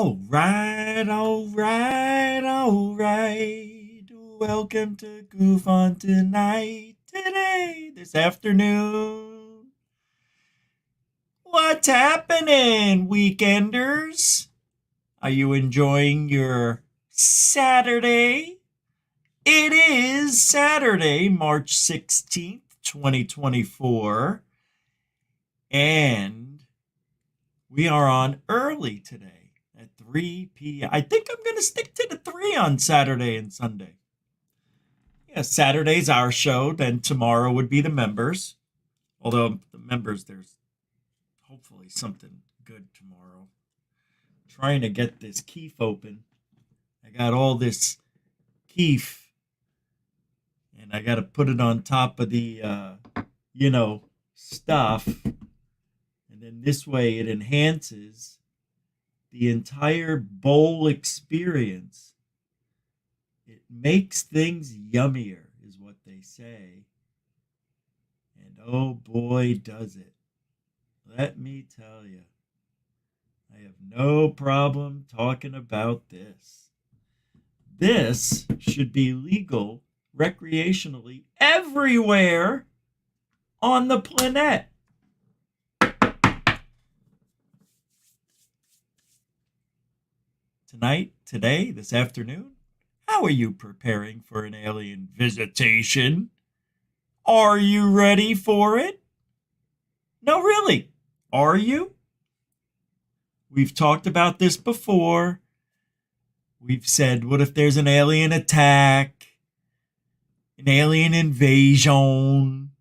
All right, all right, all right. Welcome to Goof on Tonight, today, this afternoon. What's happening, weekenders? Are you enjoying your Saturday? It is Saturday, March 16th, 2024. And we are on early today at 3 p.m. I think I'm going to stick to the 3 on Saturday and Sunday. Yeah, Saturday's our show. Then tomorrow would be the members. Although the members, there's hopefully something good tomorrow. Trying to get this keef open. I got all this keef. And I got to put it on top of the, stuff. And then this way it enhances the entire bowl experience. It makes things yummier, is what they say. And oh boy, does it. Let me tell you, I have no problem talking about this. This should be legal recreationally everywhere on the planet. Tonight, today, this afternoon, how are you preparing for an alien visitation? Are you ready for it? No, really. Are you? We've talked about this before. We've said, what if there's an alien attack? An alien invasion?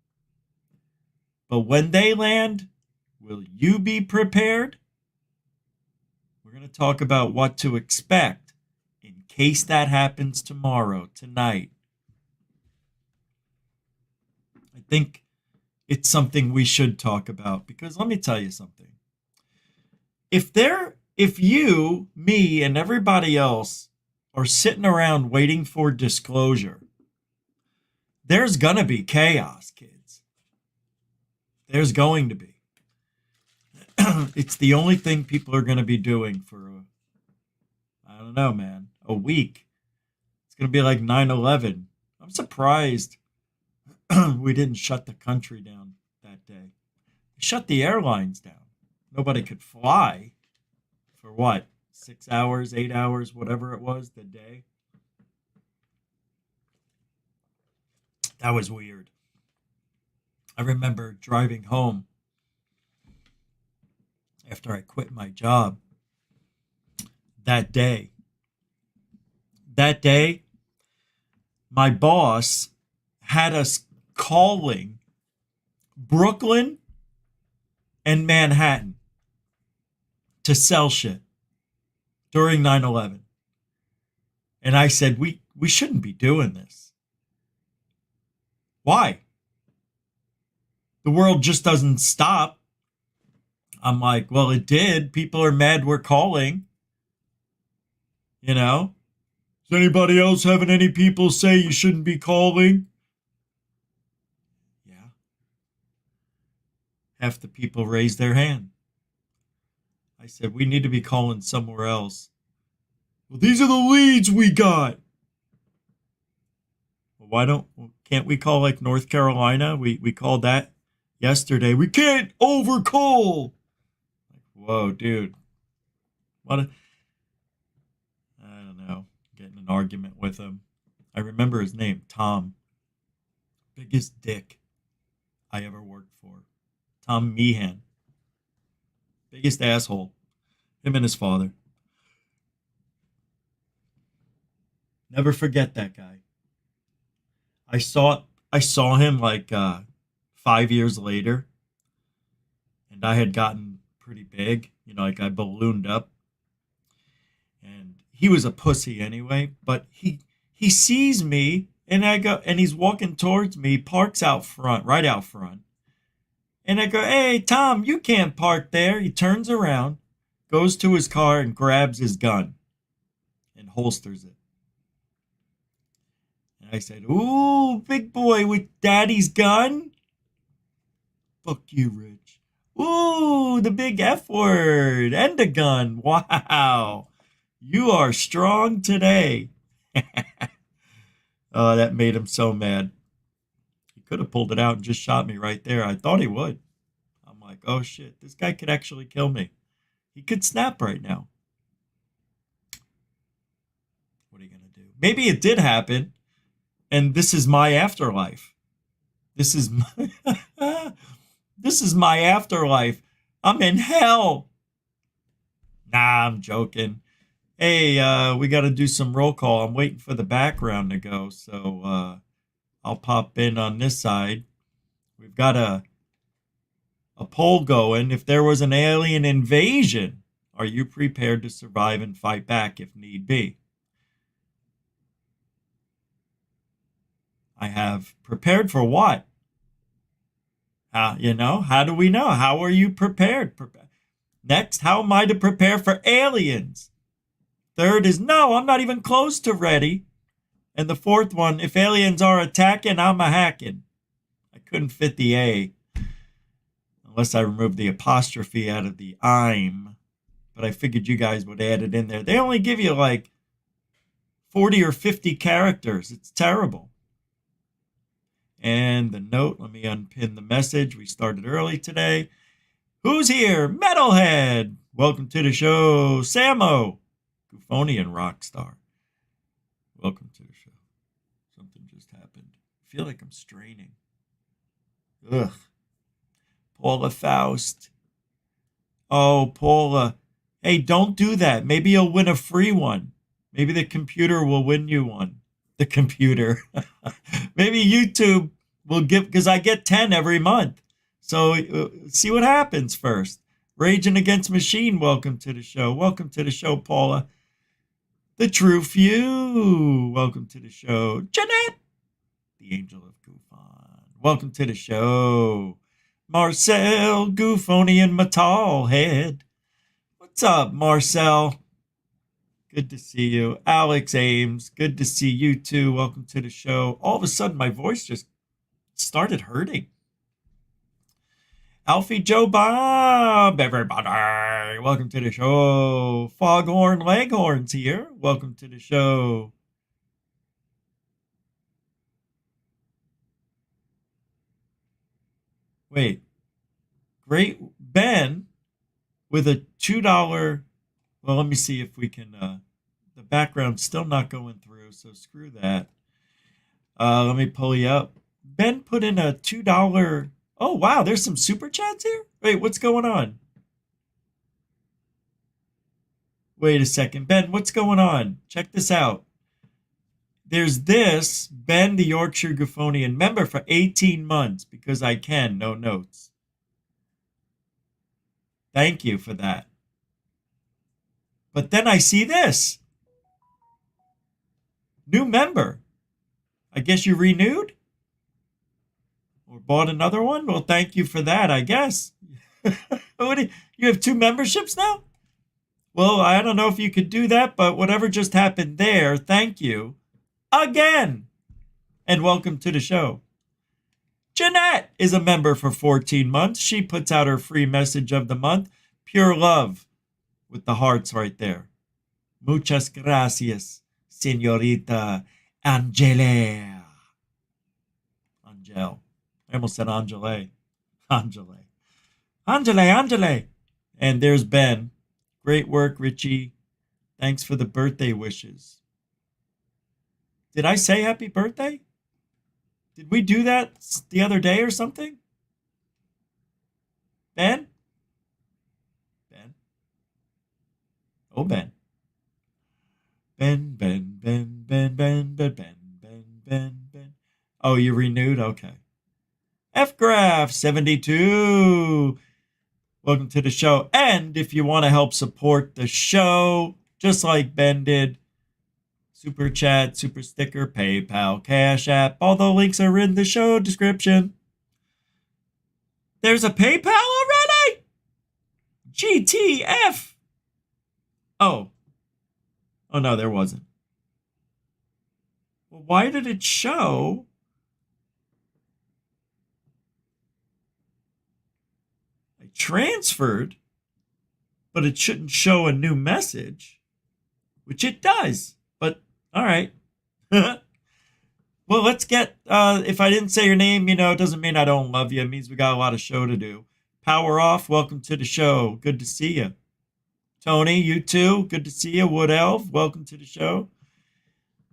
But when they land, will you be prepared? We're going to talk about what to expect in case that happens tomorrow, tonight. I think it's something we should talk about because let me tell you something. If you, me, and everybody else are sitting around waiting for disclosure, there's going to be chaos, kids. There's going to be. It's the only thing people are going to be doing for, I don't know, man, a week. It's going to be like 9/11. I'm surprised we didn't shut the country down that day. Shut the airlines down. Nobody could fly for what? 6 hours, 8 hours, whatever it was, the day. That was weird. I remember driving home after I quit my job that day. That day, my boss had us calling Brooklyn and Manhattan to sell shit during 9/11. And I said, we shouldn't be doing this. Why? The world just doesn't stop. I'm like, well, it did. People are mad we're calling. You know? Is anybody else having any people say you shouldn't be calling? Yeah. Half the people raised their hand. I said, we need to be calling somewhere else. Well, these are the leads we got. Well, can't we call like North Carolina? We called that yesterday. We can't overcall. Whoa, dude. I don't know. Getting an argument with him. I remember his name, Tom. Biggest dick I ever worked for. Tom Meehan. Biggest asshole. Him and his father. Never forget that guy. I saw him like 5 years later. And I had gotten pretty big. Like I ballooned up. And he was a pussy anyway. But he sees me and he's walking towards me, parks out front, right out front. And I go, hey, Tom, you can't park there. He turns around, goes to his car and grabs his gun and holsters it. And I said, ooh, big boy with daddy's gun? Fuck you, Rich. Ooh, the big F word and a gun. Wow. You are strong today. Oh, that made him so mad. He could have pulled it out and just shot me right there. I thought he would. I'm like, oh shit, this guy could actually kill me. He could snap right now. What are you going to do? Maybe it did happen, and this is my afterlife. This is my, this is my afterlife. I'm in hell. Nah, I'm joking. Hey, we got to do some roll call. I'm waiting for the background to go, so I'll pop in on this side. We've got a poll going. If there was an alien invasion, are you prepared to survive and fight back if need be? I have prepared for what? How do we know? How are you prepared? Next, how am I to prepare for aliens? Third is no, I'm not even close to ready. And the fourth one, if aliens are attacking, I'm a hacking. I couldn't fit the A. Unless I removed the apostrophe out of the I'm. But I figured you guys would add it in there. They only give you like 40 or 50 characters. It's terrible. And the note, let me unpin the message. We started early today. Who's here? Metalhead. Welcome to the show. Samo. Goophonian Rockstar. Welcome to the show. Something just happened. I feel like I'm straining. Ugh. Paula Faust. Oh, Paula. Hey, don't do that. Maybe you'll win a free one. Maybe the computer will win you one. The computer. Maybe YouTube will give, because I get 10 every month. So see what happens first. Raging Against Machine, welcome to the show. Welcome to the show, Paula. The True Few, welcome to the show. Jeanette, the Angel of Goofon, welcome to the show. Marcel, Goophonian Metalhead. What's up, Marcel? Good to see you. Alex Ames, good to see you too. Welcome to the show. All of a sudden, my voice just started hurting. Alfie Joe Bob, everybody. Welcome to the show. Foghorn Leghorns here. Welcome to the show. Wait. Great Ben with a $2. Well, let me see if we can. The background's still not going through, so screw that. Let me pull you up. Ben put in a $2. Oh, wow, there's some super chats here? Wait, what's going on? Wait a second. Ben, what's going on? Check this out. There's this, Ben the Yorkshire Goophonian member for 18 months because I can, no notes. Thank you for that. But then I see this. New member. I guess you renewed? Or bought another one? Well, thank you for that, I guess. You have 2 memberships now? Well, I don't know if you could do that, but whatever just happened there, thank you again. And welcome to the show. Jeanette is a member for 14 months. She puts out her free message of the month. Pure love with the hearts right there. Muchas gracias, señorita Angela. Angel. I almost said Angele. Angele. And there's Ben. Great work, Richie. Thanks for the birthday wishes. Did I say happy birthday? Did we do that the other day or something? Ben? Ben? Oh, Ben. Ben. Oh, you renewed? Okay. F-Graph 72. Welcome to the show. And if you want to help support the show, just like Ben did, Super Chat, Super Sticker, PayPal, Cash App, all the links are in the show description. There's a PayPal already? GTF. Oh, no, there wasn't. Well, why did it show? I transferred, but it shouldn't show a new message. which it does. But all right. Well, let's get, if I didn't say your name, it doesn't mean I don't love you. It means we got a lot of show to do. Power Off, welcome to the show. Good to see you. Tony, you too. Good to see you. Wood Elf, welcome to the show.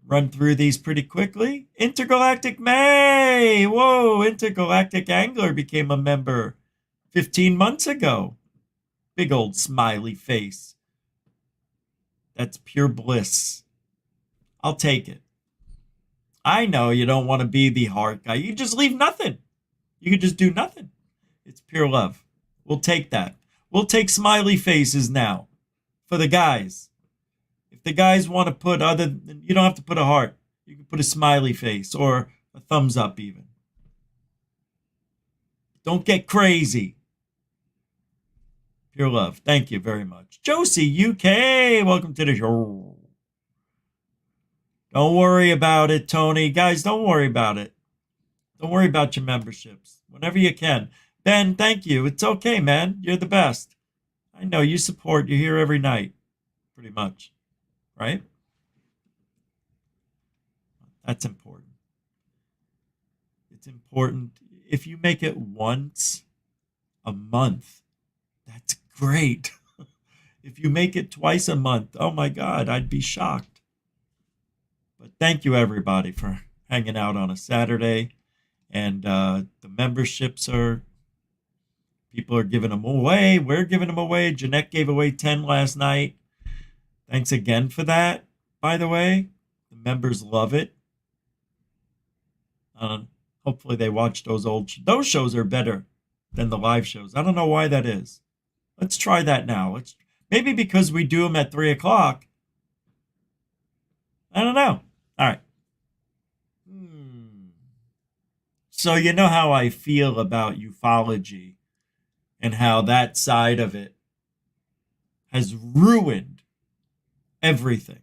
Run through these pretty quickly. Intergalactic May. Whoa, Intergalactic Angler became a member 15 months ago. Big old smiley face. That's pure bliss. I'll take it. I know you don't want to be the heart guy. You just leave nothing. You could just do nothing. It's pure love. We'll take that. We'll take smiley faces now for the guys. If the guys want to put you don't have to put a heart. You can put a smiley face or a thumbs up even. Don't get crazy. Pure love. Thank you very much. Josie, UK, welcome to the show. Don't worry about it, Tony. Guys, don't worry about it. Don't worry about your memberships. Whenever you can. Ben, thank you. It's okay, man. You're the best. I know you support. You're here every night. Pretty much. Right? That's important. It's important. If you make it once a month, that's great. If you make it twice a month, oh my God, I'd be shocked. But thank you, everybody, for hanging out on a Saturday. And the memberships people are giving them away. We're giving them away. Jeanette gave away 10 last night. Thanks again for that, by the way. The members love it. Hopefully they watch those those shows are better than the live shows. I don't know why that is. Let's try that now. Maybe because we do them at 3 o'clock. I don't know. All right. So you know how I feel about ufology and how that side of it has ruined everything.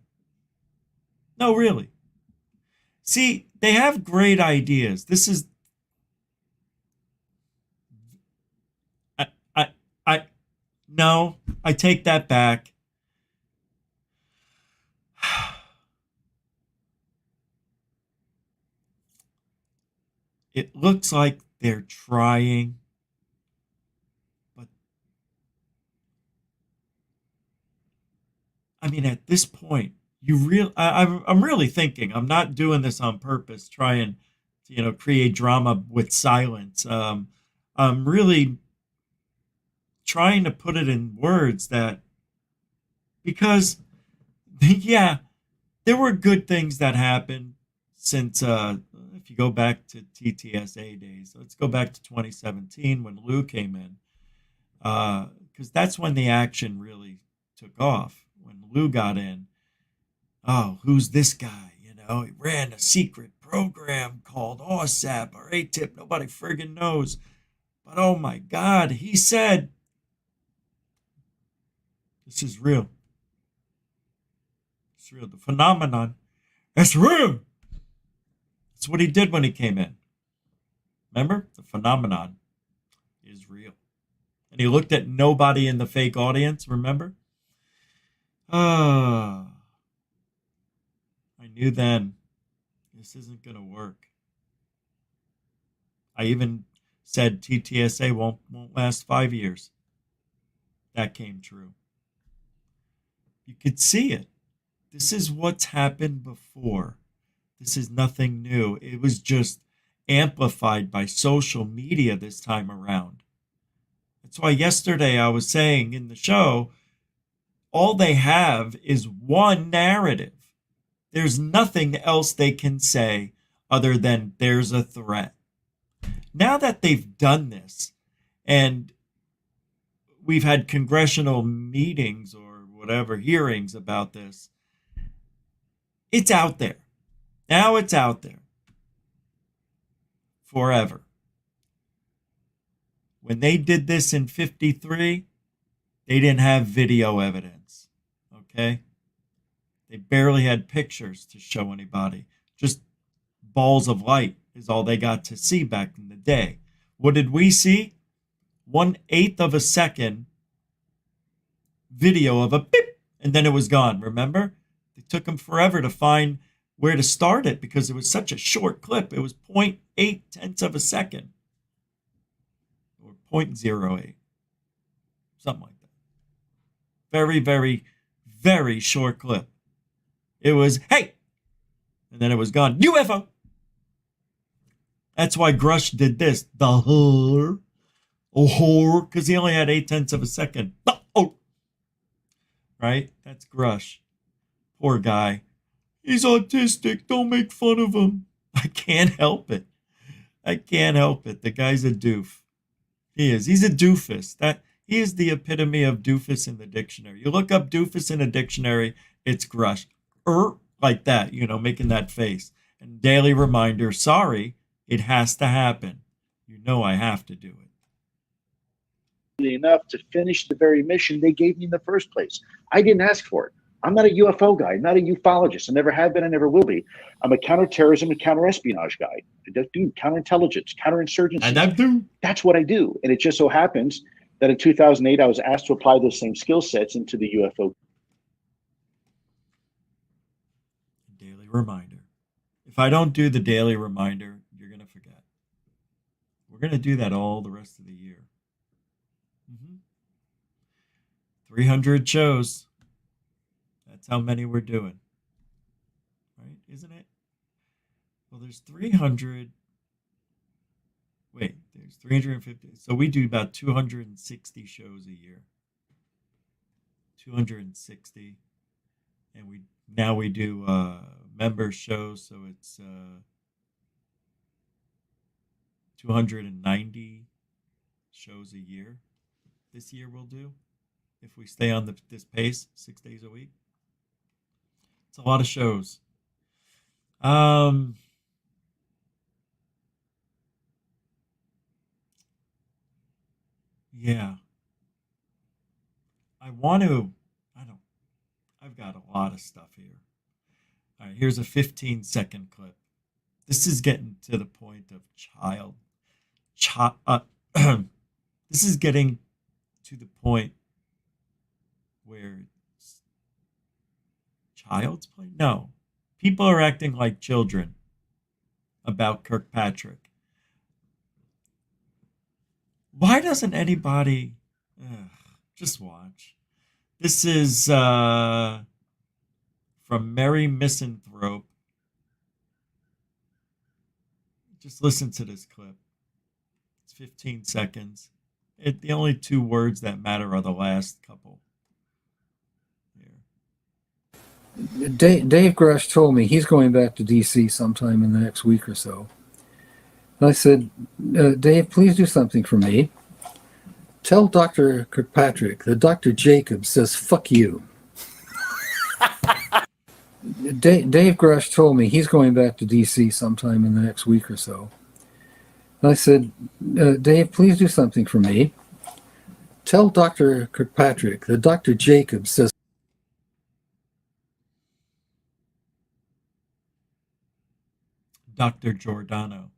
No, really. See, they have great ideas. This is no, I take that back. It looks like they're trying, but I mean, at this point, I'm really thinking. I'm not doing this on purpose, trying to create drama with silence. I'm really trying to put it in words because yeah, there were good things that happened since if you go back to TTSA days. Let's go back to 2017 when Lou came in, because that's when the action really took off. When Lou got in, oh, who's this guy? He ran a secret program called OSAP or ATIP. Nobody friggin' knows. But oh my God, he said, this is real. It's real. The phenomenon, it's real. That's what he did when he came in. Remember? The phenomenon is real. And he looked at nobody in the fake audience, remember? I knew then this isn't going to work. I even said TTSA won't last 5 years. That came true. You could see it. This is what's happened before. This is nothing new. It was just amplified by social media this time around. That's why yesterday I was saying in the show, all they have is one narrative. There's nothing else they can say other than there's a threat. Now that they've done this, and we've had congressional meetings or whatever, hearings about this, it's out there. Now it's out there. Forever. When they did this in 53, they didn't have video evidence. Okay? They barely had pictures to show anybody. Just balls of light is all they got to see back in the day. What did we see? 1/8 of a second video of a beep, and then it was gone, remember? It took him forever to find where to start it because it was such a short clip. It was 0.8 tenths of a second or 0.08, something like that. Very, very, very short clip. It was, hey, and then it was gone. UFO. That's why Grush did this. The whore. Because he only had 8 tenths of a second. Oh. Right? That's Grush. Poor guy. He's autistic. Don't make fun of him. I can't help it. I can't help it. The guy's a doof. He is. He's a doofus. He is the epitome of doofus in the dictionary. You look up doofus in a dictionary, it's Grush. Like that, making that face. And daily reminder, sorry, it has to happen. You know I have to do it. Enough to finish the very mission they gave me in the first place. I didn't ask for it. I'm not a UFO guy. I'm not a ufologist. I never have been. I never will be. I'm a counterterrorism and counterespionage guy. I do counterintelligence, counterinsurgency. And I do. That's what I do. And it just so happens that in 2008, I was asked to apply those same skill sets into the UFO. Daily reminder. If I don't do the daily reminder, you're going to forget. We're going to do that all the rest of the year. 300 shows. That's how many we're doing. Right? Isn't it? Well, there's 300. Wait, there's 350. So we do about 260 shows a year. 260. And we do member shows, so it's 290 shows a year. This year we'll do, if we stay on this pace, 6 days a week. It's a lot of shows. Yeah. I've got a lot of stuff here. All right, here's a 15-second clip. This is getting to the point of this is getting to the point where child's play? No. People are acting like children about Kirkpatrick. Why doesn't anybody just watch? This is from Mary Misanthrope. Just listen to this clip. It's 15 seconds. The only 2 words that matter are the last couple. Here. Dave Grush told me he's going back to D.C. sometime in the next week or so. I said, Dave, please do something for me. Tell Dr. Kirkpatrick that Dr. Jacobs says, fuck you. Dave Grush told me he's going back to D.C. sometime in the next week or so. I said, Dave, please do something for me. Tell Dr. Kirkpatrick that Dr. Jacobs says. Dr. Giordano.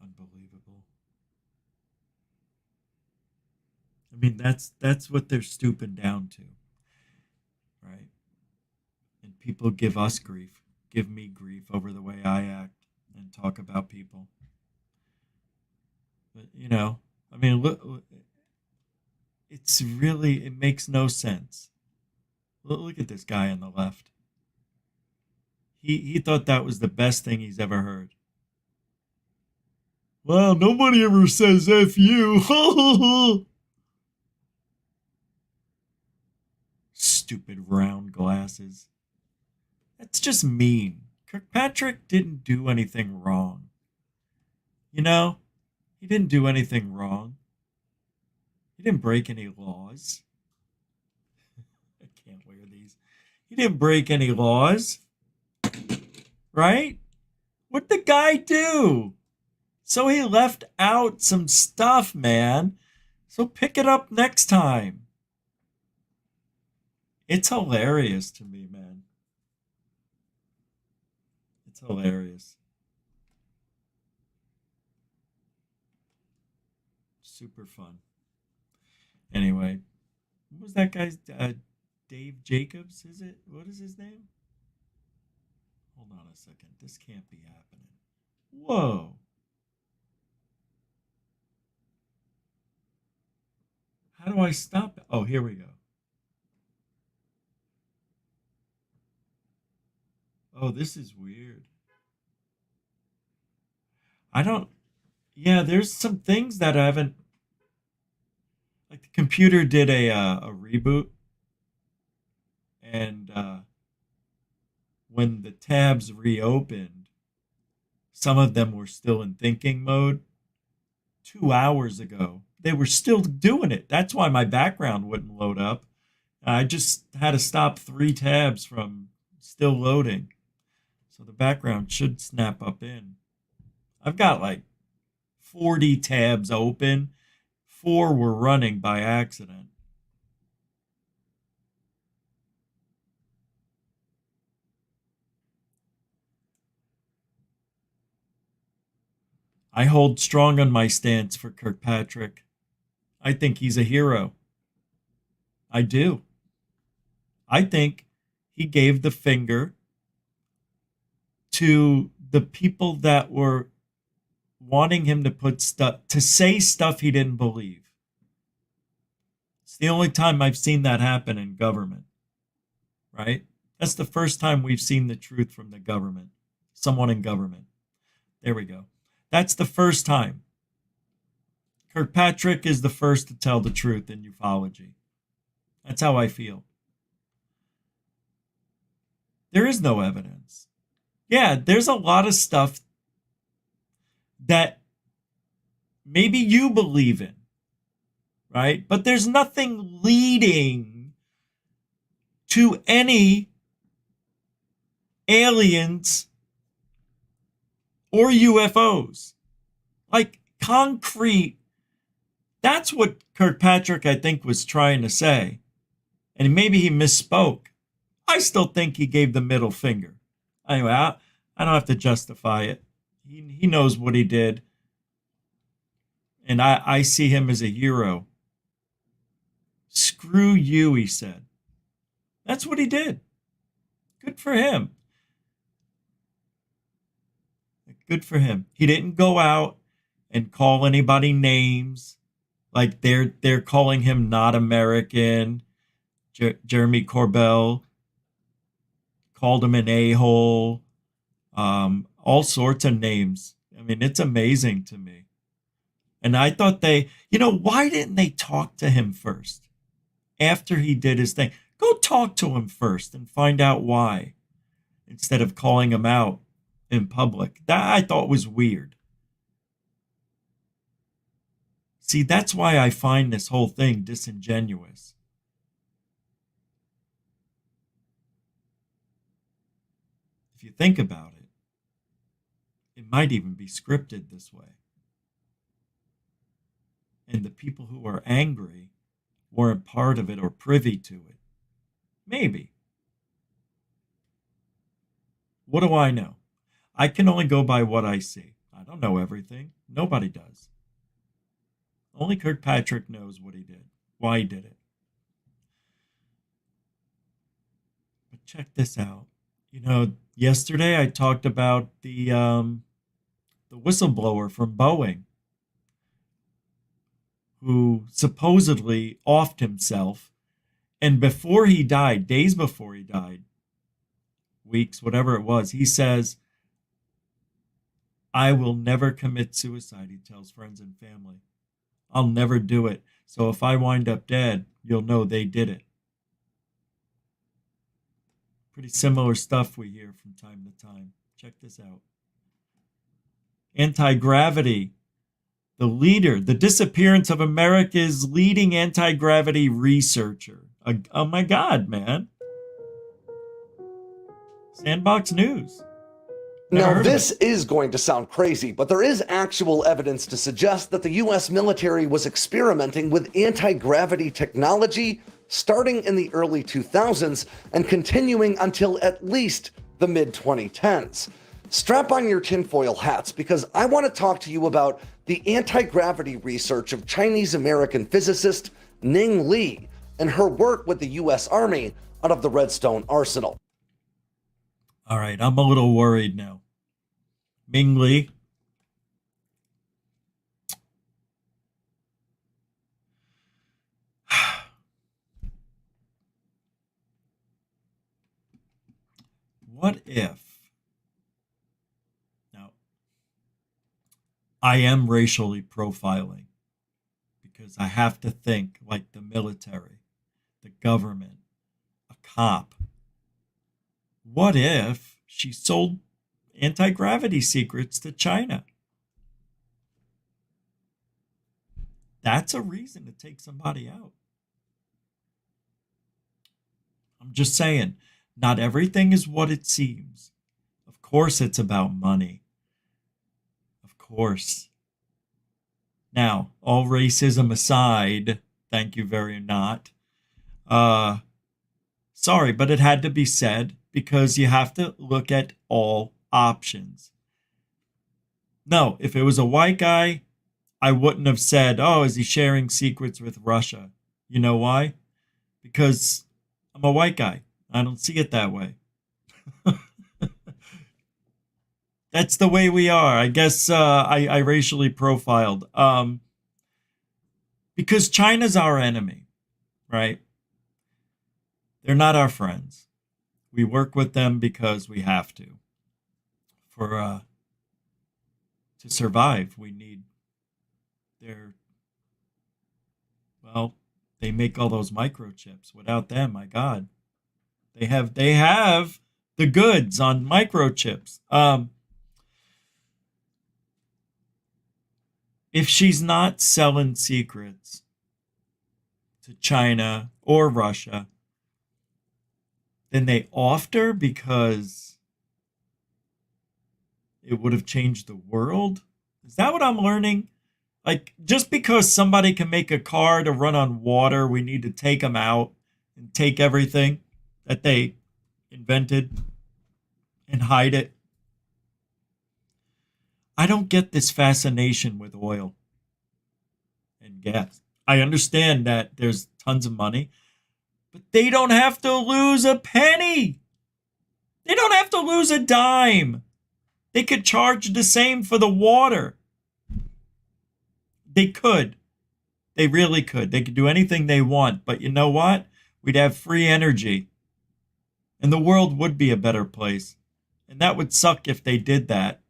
Unbelievable. I mean, that's what they're stooping down to, right? And people give us grief, give me grief over the way I act and talk about people. But, I mean, look, it makes no sense. Look at this guy on the left. He thought that was the best thing he's ever heard. Well, nobody ever says F you. Stupid round glasses. That's just mean. Kirkpatrick didn't do anything wrong. He didn't do anything wrong. He didn't break any laws. I can't wear these. He didn't break any laws. Right? What'd the guy do? So he left out some stuff, man. So pick it up next time. It's hilarious to me, man. It's hilarious. super fun. Anyway, what was that guy's Dave Jacobs? Is it? What is his name? Hold on a second. This can't be happening. Whoa. How do I stop it? Oh, here we go. Oh, this is weird. Yeah, there's some things that I haven't, like the computer did a reboot, and when the tabs reopened, some of them were still in thinking mode. 2 hours ago, they were still doing it. That's why my background wouldn't load up. I just had to stop 3 tabs from still loading. So the background should snap up in. I've got like 40 tabs open. 4 were running by accident. I hold strong on my stance for Kirkpatrick. I think he's a hero. I do. I think he gave the finger to the people that were wanting him to say stuff he didn't believe. It's the only time I've seen that happen in government, right? That's the first time we've seen the truth from the government, someone in government. There we go. That's the first time. Kirkpatrick is the first to tell the truth in ufology. That's how I feel. There is no evidence. Yeah, there's a lot of stuff that maybe you believe in, right? But there's nothing leading to any aliens or UFOs. Like concrete. That's what Kirkpatrick, I think, was trying to say. And maybe he misspoke. I still think he gave the middle finger. Anyway, I don't have to justify it. He knows what he did. And I see him as a hero. Screw you, he said. That's what he did. Good for him. Good for him. He didn't go out and call anybody names. Like they're calling him not American. Jeremy Corbell called him an a-hole. All sorts of names. I mean, it's amazing to me. And I thought why didn't they talk to him first? After he did his thing. Go talk to him first and find out why. Instead of calling him out in public. That I thought was weird. See, that's why I find this whole thing disingenuous. If you think about it, it might even be scripted this way. And the people who are angry weren't part of it or privy to it. Maybe. What do I know? I can only go by what I see. I don't know everything. Nobody does. Only Kirkpatrick knows what he did, why he did it. But check this out. Yesterday I talked about the whistleblower from Boeing who supposedly offed himself. And before he died, days before he died, weeks, whatever it was, he says, I will never commit suicide, he tells friends and family. I'll never do it. So if I wind up dead, you'll know they did it. Pretty similar stuff we hear from time to time. Check this out. Anti-gravity. The disappearance of America's leading anti-gravity researcher. Oh my God, man. Sandbox News. Now, this is going to sound crazy, but there is actual evidence to suggest that the U.S. military was experimenting with anti-gravity technology starting in the early 2000s and continuing until at least the mid-2010s. Strap on your tinfoil hats because I want to talk to you about the anti-gravity research of Chinese-American physicist Ning Lee and her work with the U.S. Army out of the Redstone Arsenal. All right, I'm a little worried now. Ning Lee. What if? Now, I am racially profiling because I have to think like the military, the government, a cop. What if she sold anti-gravity secrets to China? That's a reason to take somebody out. I'm just saying, not everything is what it seems. Of course, it's about money. Of course. Now, all racism aside, thank you very not. Sorry, but it had to be said because you have to look at all options. No, if it was a white guy, I wouldn't have said, oh, is he sharing secrets with Russia? You know why? Because I'm a white guy. I don't see it that way. That's the way we are. I guess I racially profiled. Because China's our enemy, right? They're not our friends. We work with them because we have to. To survive, we need their, well, they make all those microchips. Without them, my God, they have the goods on microchips. If she's not selling secrets to China or Russia, then they offed her because it would have changed the world. Is that what I'm learning? Like, just because somebody can make a car to run on water, we need to take them out and take everything that they invented and hide it. I don't get this fascination with oil and gas. I understand that there's tons of money, but they don't have to lose a penny. They don't have to lose a dime. They could charge the same for the water. They could. They really could. They could do anything they want. But you know what? We'd have free energy. And the world would be a better place. And that would suck if they did that.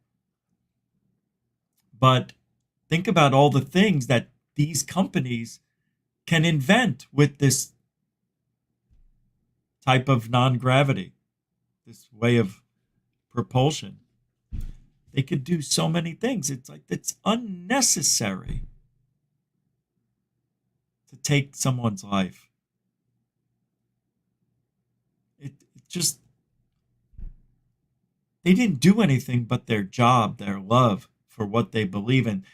But think about all the things that these companies can invent with this type of non-gravity, this way of propulsion. They could do so many things. It's like it's unnecessary to take someone's life. It just, they didn't do anything but their job, their love for what they believe in.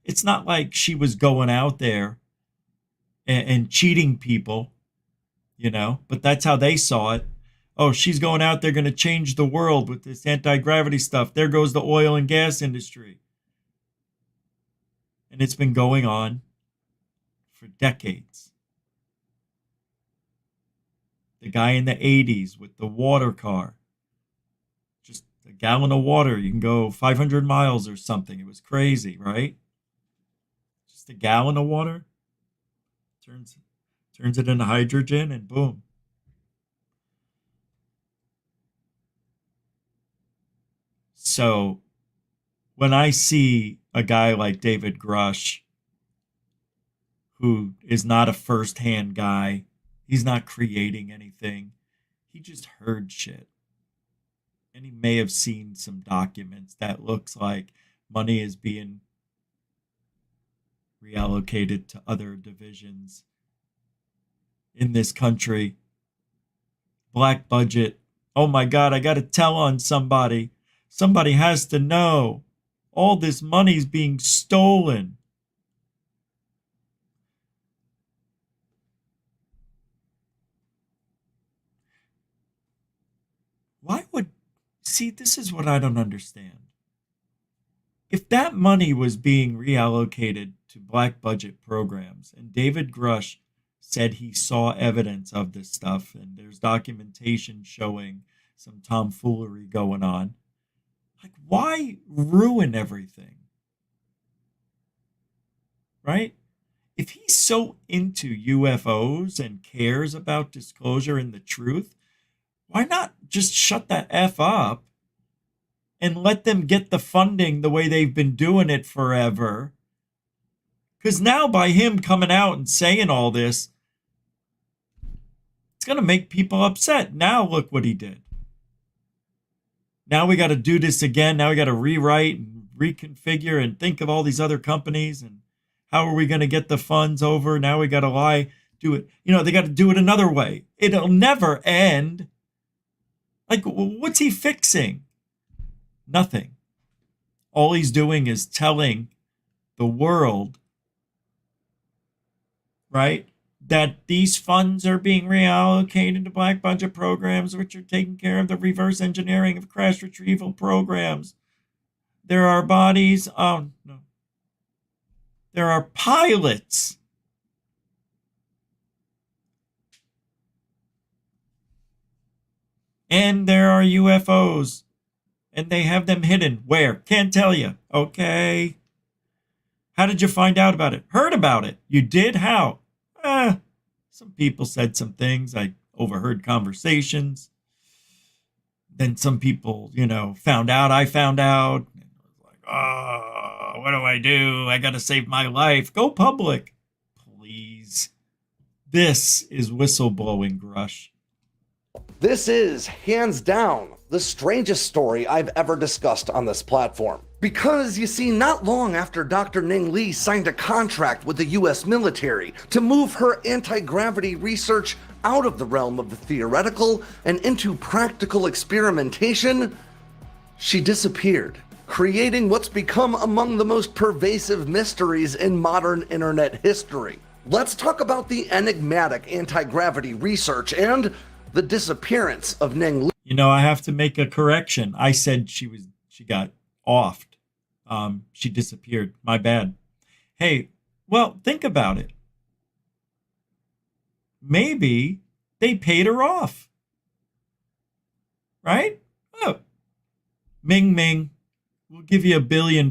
It's not like she was going out there and cheating people, but that's how they saw it. Oh, she's going out there going to change the world with this anti-gravity stuff. There goes the oil and gas industry. And it's been going on for decades. The guy in the 80s with the water car. Just a gallon of water, you can go 500 miles or something. It was crazy, right? Just a gallon of water turns it into hydrogen and boom. So when I see a guy like David Grush, who is not a first-hand guy, he's not creating anything, he just heard shit. And he may have seen some documents that looks like money is being reallocated to other divisions in this country. Black budget. Oh my God, I got to tell on somebody. Somebody has to know. All this money's being stolen. Why would See, this is what I don't understand. If that money was being reallocated to black budget programs, and David Grush said he saw evidence of this stuff, and there's documentation showing some tomfoolery going on, like, why ruin everything? Right? If he's so into UFOs and cares about disclosure and the truth, why not just shut that F up and let them get the funding the way they've been doing it forever? Because now by him coming out and saying all this, it's going to make people upset. Now look what he did. Now we got to do this again. Now we got to rewrite and reconfigure and think of all these other companies and how are we going to get the funds over? Now we got to lie, do it. You know, they got to do it another way. It'll never end. Like, what's he fixing? Nothing. All he's doing is telling the world, right, that these funds are being reallocated to black budget programs, which are taking care of the reverse engineering of crash retrieval programs. There are bodies. Oh, no. There are pilots. And there are UFOs. And they have them hidden. Where? Can't tell you. Okay. How did you find out about it? Heard about it. You did? How? Some people said some things. I overheard conversations. Then some people, found out. I found out. And I was like, oh, what do I do? I got to save my life. Go public. Please. This is whistleblowing, Grush. This is, hands down, the strangest story I've ever discussed on this platform. Because, you see, not long after Dr. Ning Lee signed a contract with the US military to move her anti-gravity research out of the realm of the theoretical and into practical experimentation, she disappeared, creating what's become among the most pervasive mysteries in modern internet history. Let's talk about the enigmatic anti-gravity research and the disappearance of Ning Lee. I have to make a correction. I said she got offed. She disappeared. My bad. Hey, well, think about it. Maybe they paid her off. Right? Oh, Ming Ming, we'll give you $1 billion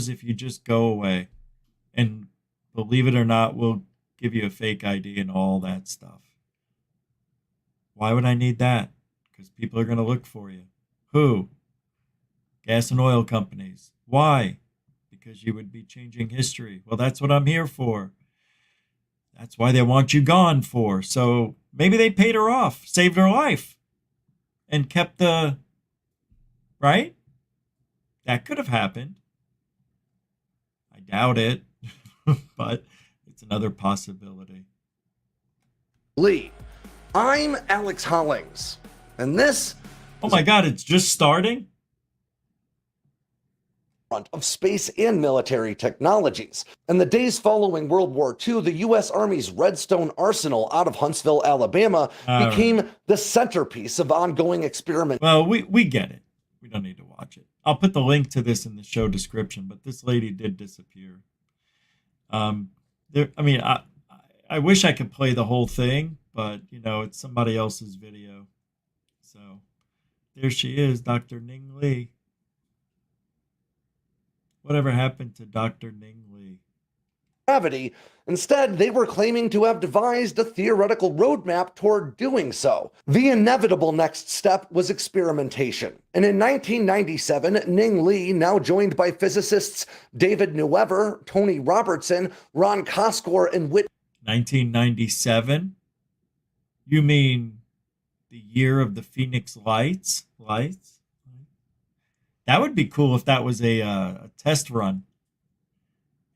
if you just go away. And believe it or not, we'll give you a fake ID and all that stuff. Why would I need that? Because people are going to look for you. Who? Gas and oil companies. Why? Because you would be changing history. Well, that's what I'm here for. That's why they want you gone for. So maybe they paid her off, saved her life, and kept the... Right? That could have happened. I doubt it, but it's another possibility. Lee. I'm Alex Hollings, and this... Oh my God, it's just starting? ...of space and military technologies. In the days following World War II, the U.S. Army's Redstone Arsenal out of Huntsville, Alabama, became the centerpiece of ongoing experiment. Well, we get it. We don't need to watch it. I'll put the link to this in the show description, but this lady did disappear. I wish I could play the whole thing, but, it's somebody else's video. So there she is, Dr. Ning Lee. Whatever happened to Dr. Ning Lee? Gravity. Instead, they were claiming to have devised a theoretical roadmap toward doing so. The inevitable next step was experimentation. And in 1997, Ning Lee, now joined by physicists David Neuever, Tony Robertson, Ron Koskor, and 1997? You mean the year of the Phoenix Lights? That would be cool if that was a test run.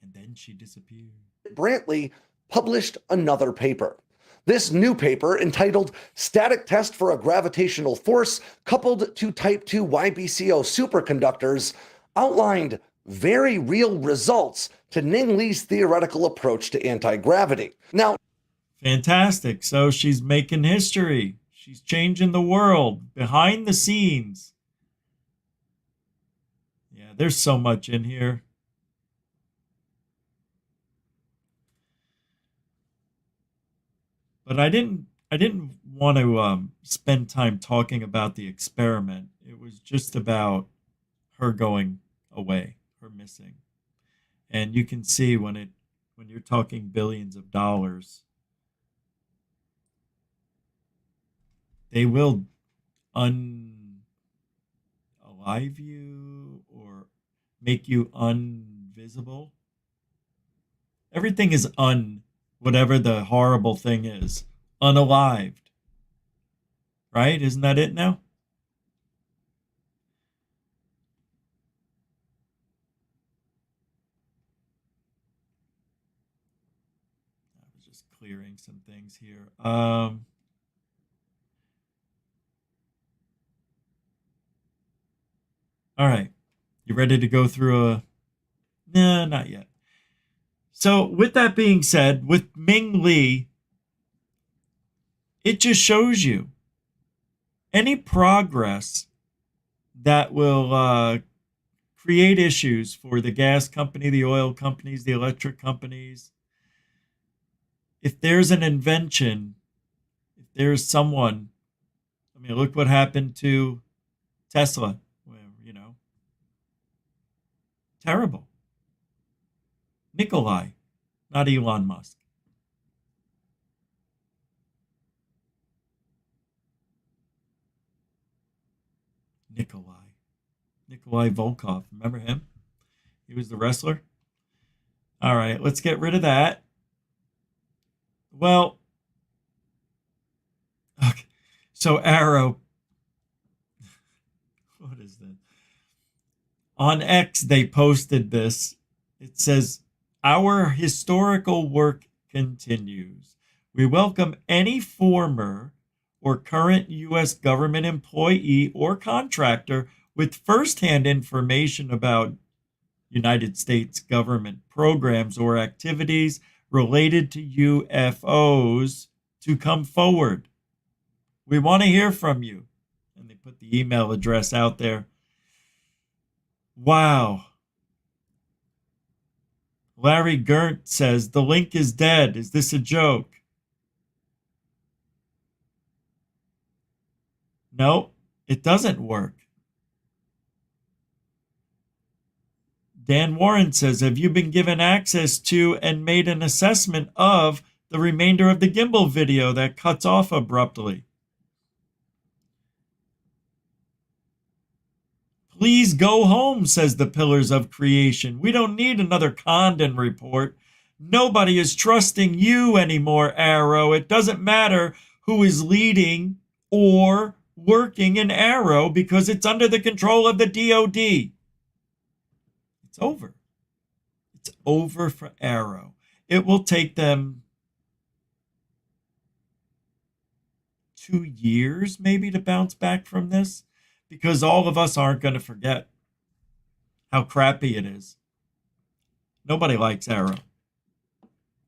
And then she disappeared. Brantley published another paper. This new paper, entitled Static Test for a Gravitational Force Coupled to Type 2 YBCO Superconductors, outlined very real results to Ning Lee's theoretical approach to anti-gravity. Now, fantastic. So she's making history. She's changing the world behind the scenes. Yeah, there's so much in here. But I didn't want to spend time talking about the experiment. It was just about her going away, her missing. And you can see when you're talking billions of dollars, they will unalive you or make you unvisible. Everything is whatever the horrible thing is, unalived. Right? Isn't that it now? I was just clearing some things here. All right. You ready to go through a... Nah, not yet. So with that being said, with Ning Lee, it just shows you any progress that will create issues for the gas company, the oil companies, the electric companies. If there's an invention, if there's someone, I mean, look what happened to Tesla, terrible. Nikolai, not Elon Musk. Nikolai Volkov. Remember him? He was the wrestler. All right, let's get rid of that. Well, okay. So AARO, what is that? On X, they posted this. It says, "Our historical work continues. We welcome any former or current U.S. government employee or contractor with firsthand information about United States government programs or activities related to UFOs to come forward. We want to hear from you." And they put the email address out there. Wow. Larry Gert says, "The link is dead. Is this a joke?" No, it doesn't work. Dan Warren says, "Have you been given access to and made an assessment of the remainder of the gimbal video that cuts off abruptly?" "Please go home," says the Pillars of Creation. "We don't need another Condon report. Nobody is trusting you anymore, AARO. It doesn't matter who is leading or working in AARO because it's under the control of the DOD. It's over. It's over for AARO. It will take them 2 years maybe to bounce back from this, because all of us aren't going to forget how crappy it is. Nobody likes AARO.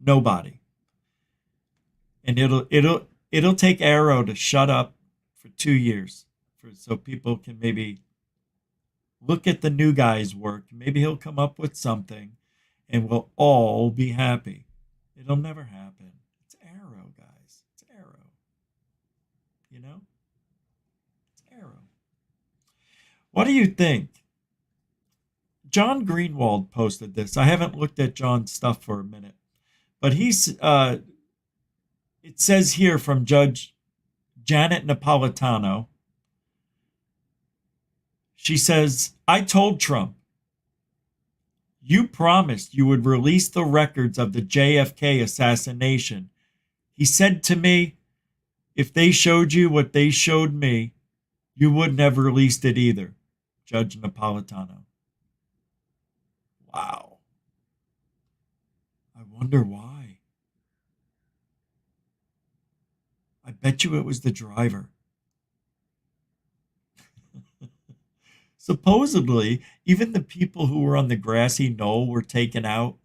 Nobody. And it'll take AARO to shut up for 2 years, so people can maybe look at the new guy's work. Maybe he'll come up with something, and we'll all be happy. It'll never happen. It's AARO, guys. It's AARO. You know? It's AARO. What do you think? John Greenwald posted this. I haven't looked at John's stuff for a minute, but it says here from Judge Janet Napolitano. She says, "I told Trump, you promised you would release the records of the JFK assassination. He said to me, if they showed you what they showed me, you wouldn't have released it either." Judge Napolitano. Wow. I wonder why. I bet you it was the driver. Supposedly, even the people who were on the grassy knoll were taken out.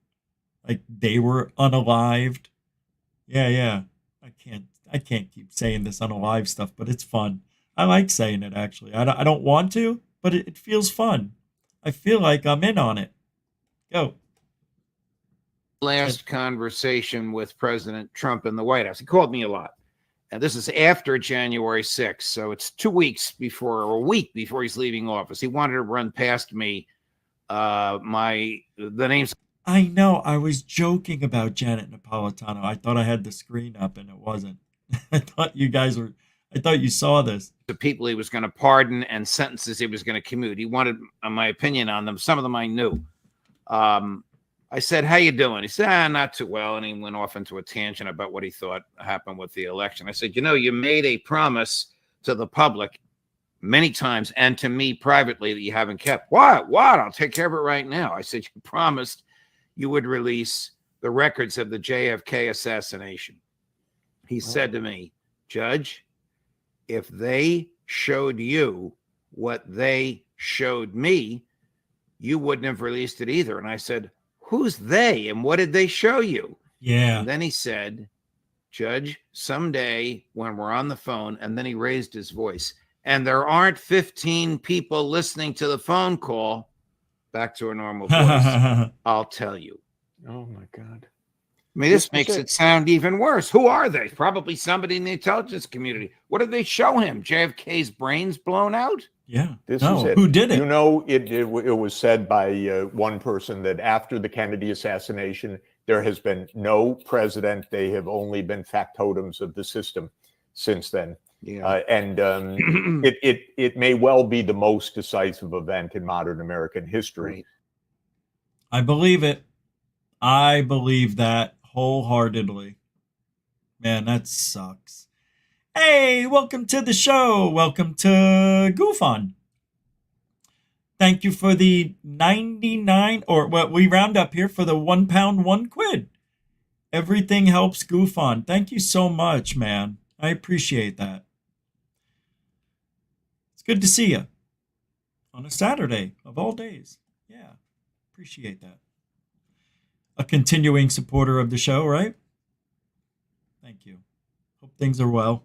Like they were unalived. Yeah. I can't keep saying this unalive stuff, but it's fun. I like saying it, actually. I don't want to, but it feels fun. I feel like I'm in on it. Go. Last conversation with President Trump in the White House. He called me a lot. And this is after January 6th. So it's 2 weeks before, or a week before he's leaving office. He wanted to run past me the names. I know. I was joking about Janet Napolitano. I thought I had the screen up and it wasn't. I thought you saw this. The people he was going to pardon and sentences he was going to commute. He wanted my opinion on them. Some of them I knew. I said, how you doing? He said, not too well. And he went off into a tangent about what he thought happened with the election. I said, you made a promise to the public many times and to me privately that you haven't kept. What? I'll take care of it right now. I said, you promised you would release the records of the JFK assassination. He said to me, Judge, if they showed you what they showed me, you wouldn't have released it either. And I said, who's they and what did they show you? Yeah. And then he said, Judge, someday when we're on the phone, and then he raised his voice, and there aren't 15 people listening to the phone call, back to a normal voice, I'll tell you. Oh, my God. I mean, this makes it sound even worse. Who are they? Probably somebody in the intelligence community. What did they show him? JFK's brains blown out? Yeah. This no, is it. Who did it? It was said by one person that after the Kennedy assassination, there has been no president. They have only been factotums of the system since then. Yeah. It may well be the most decisive event in modern American history. Right. I believe it. I believe that wholeheartedly. Man, that sucks. Hey, welcome to the show. Welcome to Goof On. Thank you for the 99, or what we round up here for the £1, £1. Everything helps Goof On. Thank you so much, man. I appreciate that. It's good to see you on a Saturday of all days. Yeah, appreciate that. A continuing supporter of the show, right? Thank you. Hope things are well.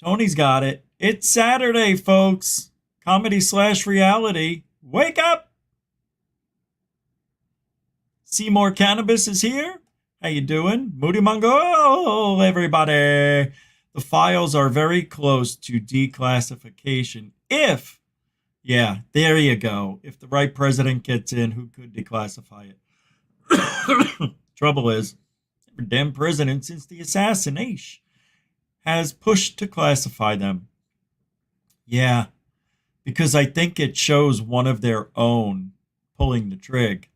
Tony's got it. It's Saturday, folks. Comedy/reality. Wake up! Seymour Cannabis is here. How you doing? Moody Mongol, everybody. The files are very close to declassification. Yeah, there you go. If the right president gets in, who could declassify it? Trouble is, every damn president since the assassination has pushed to classify them. Yeah, because I think it shows one of their own pulling the trig.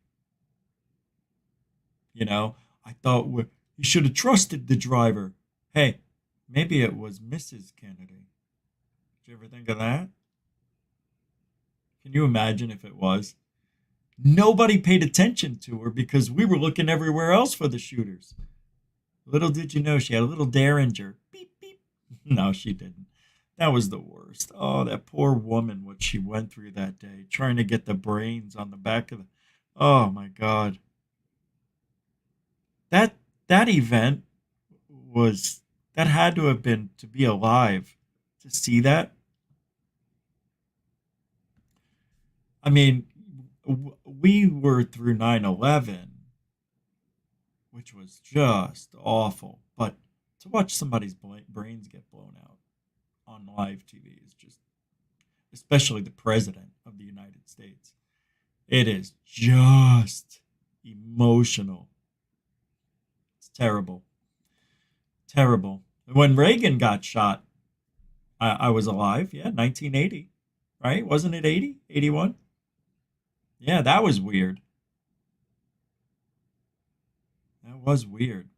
I thought he should have trusted the driver. Hey, maybe it was Mrs. Kennedy. Did you ever think of that? Can you imagine if it was? Nobody paid attention to her because we were looking everywhere else for the shooters. Little did you know she had a little derringer. Beep, beep. No, she didn't. That was the worst. Oh, that poor woman, what she went through that day, trying to get the brains on the back of the... Oh, my God. That event was... That had to have been to be alive to see that. I mean, we were through 9/11, which was just awful. But to watch somebody's brains get blown out on live TV is just, especially the president of the United States, it is just emotional. It's terrible. Terrible. When Reagan got shot, I was alive. Yeah, 1980, right? Wasn't it 80, 81? Yeah, that was weird. That was weird.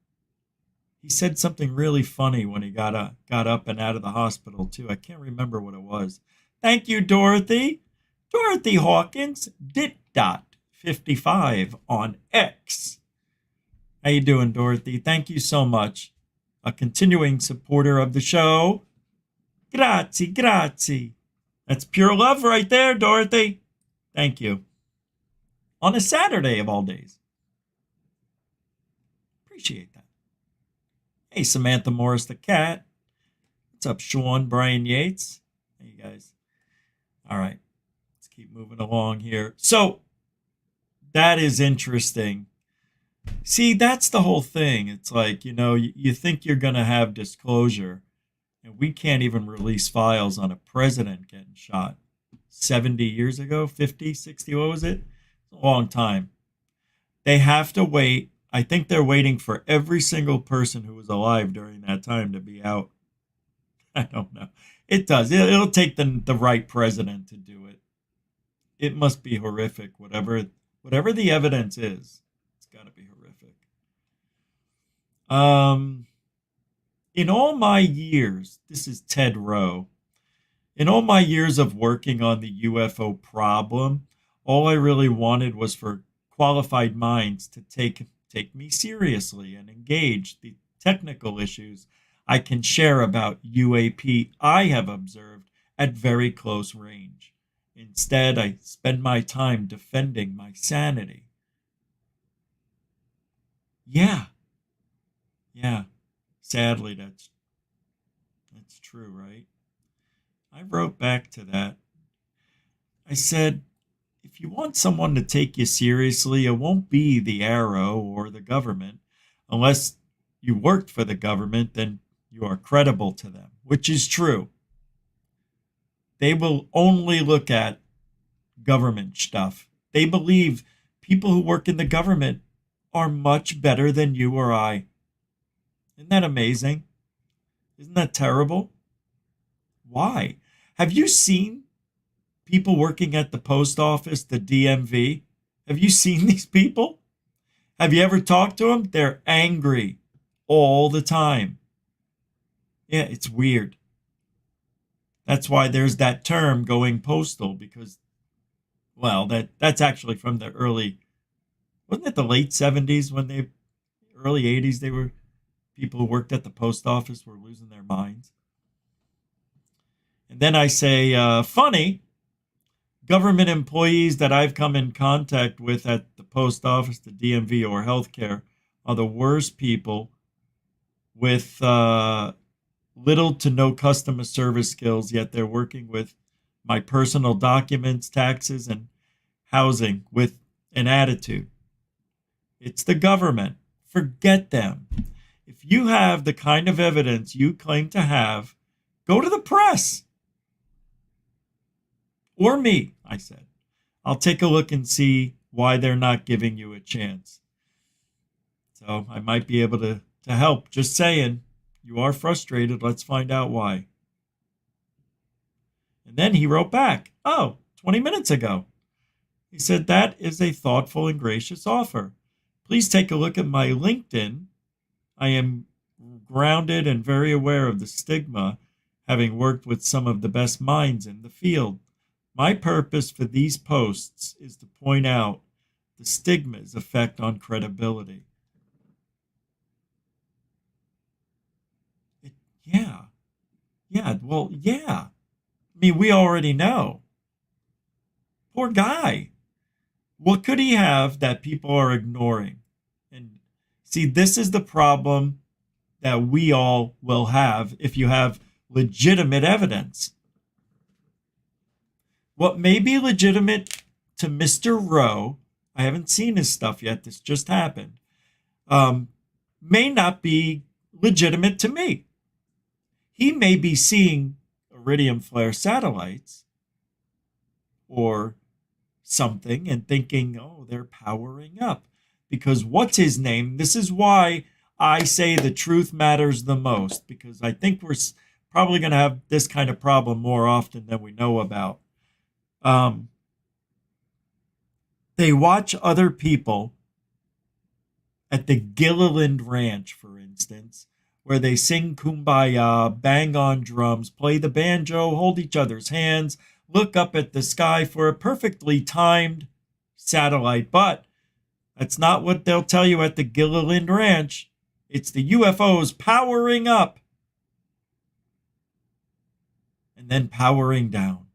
He said something really funny when he got up and out of the hospital, too. I can't remember what it was. Thank you, Dorothy. Dorothy Hawkins, dit.55 on X. How you doing, Dorothy? Thank you so much. A continuing supporter of the show. Grazie, grazie. That's pure love right there, Dorothy. Thank you. On a Saturday of all days. Appreciate that. Hey, Samantha Morris the cat. What's up, Sean? Brian Yates. Hey, you guys. All right, let's keep moving along here. So that is interesting. See, that's the whole thing. It's like, you think you're going to have disclosure, and we can't even release files on a president getting shot 70 years ago, 50, 60, what was it? It's a long time. They have to wait. I think they're waiting for every single person who was alive during that time to be out. I don't know. It does. It'll take the right president to do it. It must be horrific, whatever the evidence is. It's got to be horrific. In all my years, this is Ted Rowe. In all my years of working on the UFO problem, all I really wanted was for qualified minds to take me seriously and engage the technical issues I can share about UAP I have observed at very close range. Instead, I spend my time defending my sanity. Yeah. Sadly, that's true, right? I wrote back to that. I said, if you want someone to take you seriously, it won't be the AARO or the government. Unless you worked for the government, then you are credible to them, which is true. They will only look at government stuff. They believe people who work in the government are much better than you or I. Isn't that amazing? Isn't that terrible? Why? Have you seen people working at the post office, the DMV? Have you seen these people? Have you ever talked to them? They're angry all the time. Yeah, it's weird. That's why there's that term going postal, because, well, that's actually from the wasn't it the late 70s early 80s, people who worked at the post office were losing their minds. And then I say, funny, government employees that I've come in contact with at the post office, the DMV, or healthcare are the worst people with little to no customer service skills, yet they're working with my personal documents, taxes, and housing with an attitude. It's the government. Forget them. If you have the kind of evidence you claim to have, go to the press. Or me, I said. I'll take a look and see why they're not giving you a chance. So I might be able to help. Just saying, you are frustrated. Let's find out why. And then he wrote back, 20 minutes ago. He said, that is a thoughtful and gracious offer. Please take a look at my LinkedIn. I am grounded and very aware of the stigma, having worked with some of the best minds in the field. My purpose for these posts is to point out the stigma's effect on credibility. Yeah. I mean, we already know. Poor guy. What could he have that people are ignoring? And see, this is the problem that we all will have if you have legitimate evidence. What may be legitimate to Mr. Rowe, I haven't seen his stuff yet, this just happened, may not be legitimate to me. He may be seeing iridium flare satellites or something and thinking, they're powering up. Because what's his name? This is why I say the truth matters the most, because I think we're probably going to have this kind of problem more often than we know about. They watch other people at the Gilliland Ranch, for instance, where they sing Kumbaya, bang on drums, play the banjo, hold each other's hands, look up at the sky for a perfectly timed satellite. But that's not what they'll tell you at the Gilliland Ranch. It's the UFOs powering up and then powering down.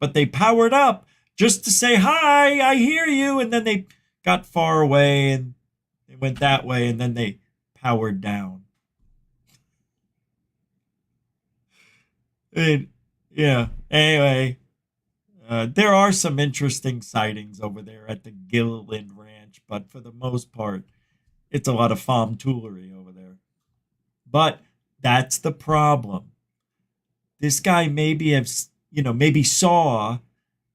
But they powered up just to say, hi, I hear you. And then they got far away and they went that way and then they powered down. Yeah. Anyway, There are some interesting sightings over there at the Gilliland Ranch, but for the most part, it's a lot of tomfoolery over there. But that's the problem. This guy maybe saw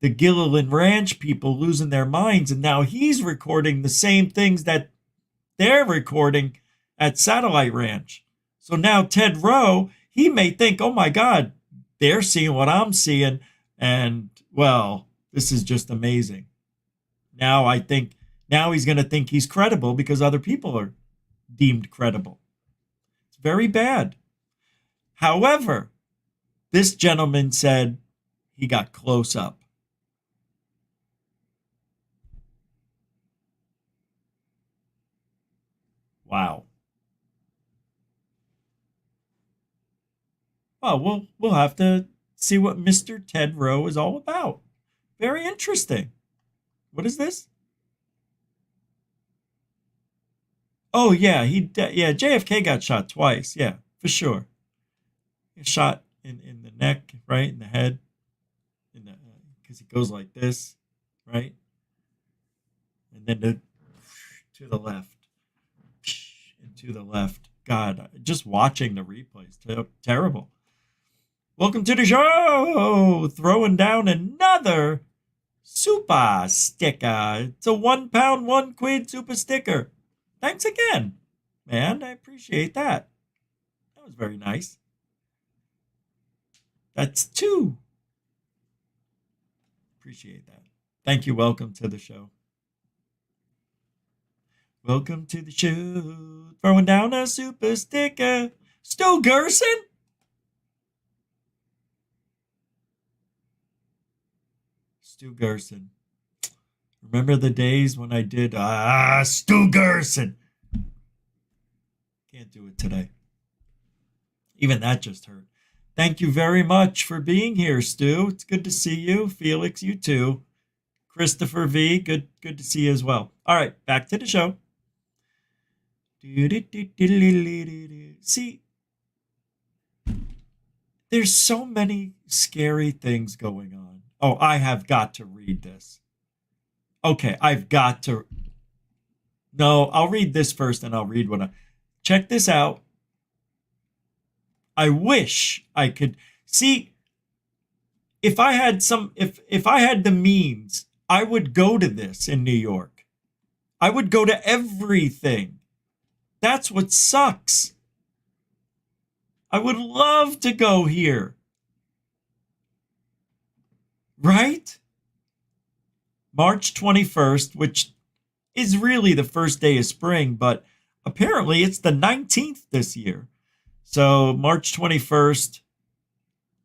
the Gilliland Ranch people losing their minds, and now he's recording the same things that they're recording at Satellite Ranch. So now Ted Rowe, he may think, oh my God, they're seeing what I'm seeing, and well, this is just amazing. Now he's going to think he's credible because other people are deemed credible. It's very bad. However, this gentleman said he got close up. Wow. Well, we'll have to see what Mr. Ted Rowe is all about. Very interesting. What is this? Oh yeah, JFK got shot twice. Yeah, for sure. Shot in the neck, right, in the head, because he goes like this, right, and then to the left, and to the left. God, just watching the replays, terrible. Welcome to the show. Throwing down another super sticker. It's a £1, £1 super sticker. Thanks again, man. I appreciate that. That was very nice. That's 2. Appreciate that. Thank you. Welcome to the show. Welcome to the show. Throwing down a super sticker. Stu Gerson? Stu Gerson. Remember the days when I did Stu Gerson? Can't do it today. Even that just hurt. Thank you very much for being here, Stu. It's good to see you. Felix, you too. Christopher V, good to see you as well. All right, back to the show. See, there's so many scary things going on. Oh, I have got to read this. Okay, I've got to. No, I'll read this first and I'll read what I. Check this out. I wish I could see if I had if I had the means, I would go to this in New York. I would go to everything. That's what sucks. I would love to go here. Right? March 21st, which is really the first day of spring, but apparently it's the 19th this year. So March 21st,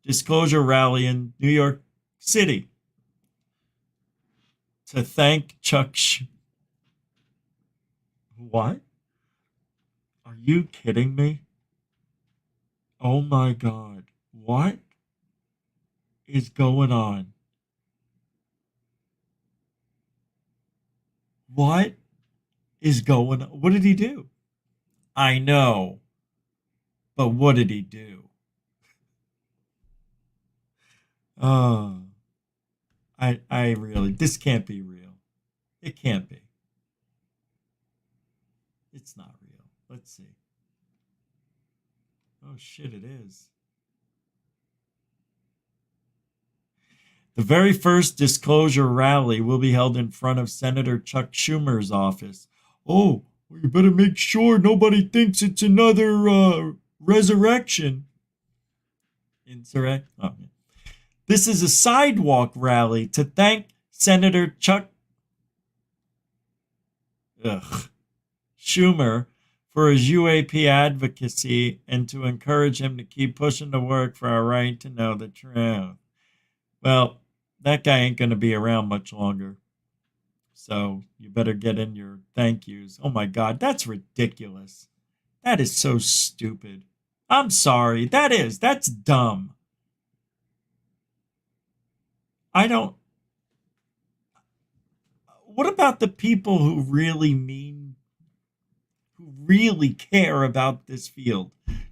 disclosure rally in New York City to thank Chuck What? Are you kidding me? Oh my God. What is going on? What is going on? What did he do? I know. But what did he do? Oh, I really, this can't be real. It can't be. It's not real. Let's see. Oh shit, it is. The very first disclosure rally will be held in front of Senator Chuck Schumer's office. Oh, well, you better make sure nobody thinks it's another resurrection. Insurrect. Oh, yeah. This is a sidewalk rally to thank Senator Chuck Schumer for his UAP advocacy and to encourage him to keep pushing to work for our right to know the truth. Well, that guy ain't going to be around much longer. So you better get in your thank yous. Oh my God, that's ridiculous. That is so stupid. I'm sorry. That's dumb. What about the people who really care about this field?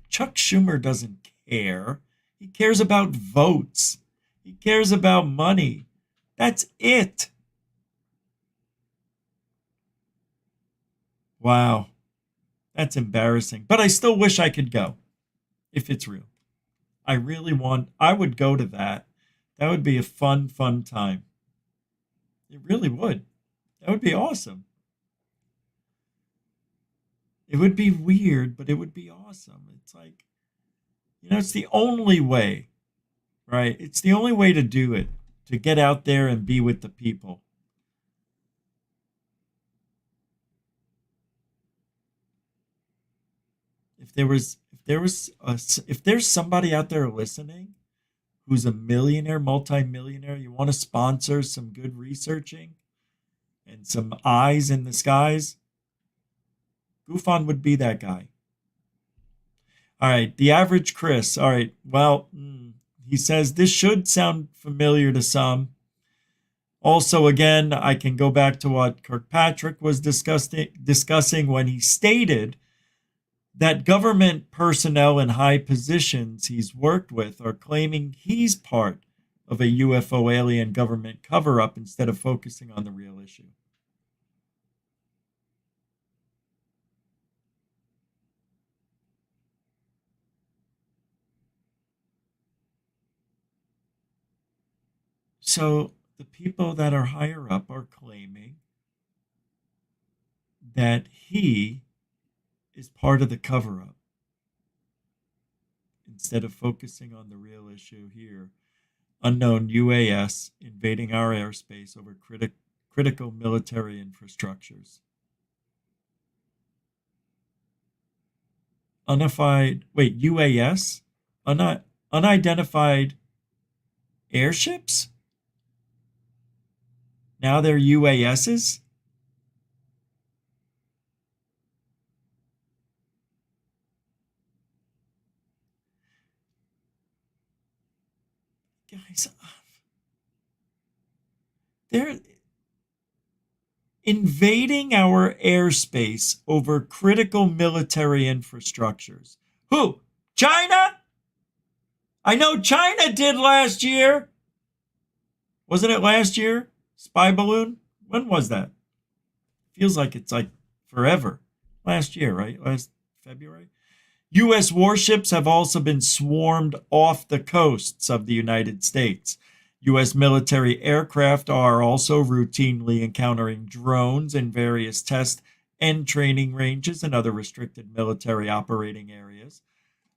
Chuck Schumer doesn't care. He cares about votes. He cares about money. That's it. Wow. That's embarrassing. But I still wish I could go if it's real. I would go to that. That would be a fun, fun time. It really would. That would be awesome. It would be weird, but it would be awesome. It's like, it's the only way, right? It's the only way to do it, to get out there and be with the people. If there's somebody out there listening who's a millionaire, multimillionaire, you want to sponsor some good researching and some eyes in the skies, Gufon would be that guy. All right, the average Chris. All right, well, he says this should sound familiar to some. Also, again, I can go back to what Kirkpatrick was discussing when he stated that government personnel in high positions he's worked with are claiming he's part of a UFO alien government cover-up instead of focusing on the real issue. So the people that are higher up are claiming that he is part of the cover-up instead of focusing on the real issue here. Unknown UAS invading our airspace over critical military infrastructures. UAS? Unidentified airships? Now they're UASs? Guys, they're invading our airspace over critical military infrastructures. Who? China? I know China did last year. Wasn't it last year? Spy balloon? When was that? Feels like it's like forever. Last year, right? Last February? U.S. warships have also been swarmed off the coasts of the United States. U.S. military aircraft are also routinely encountering drones in various test and training ranges and other restricted military operating areas.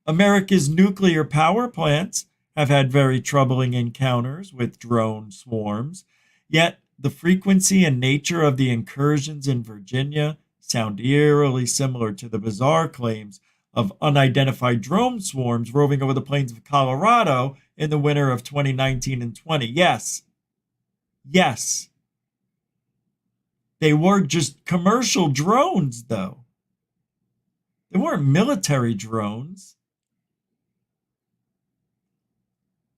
America's nuclear power plants have had very troubling encounters with drone swarms, yet the frequency and nature of the incursions in Virginia sound eerily similar to the bizarre claims of unidentified drone swarms roving over the plains of Colorado in the winter of 2019 and 20. Yes. They were just commercial drones, though. They weren't military drones.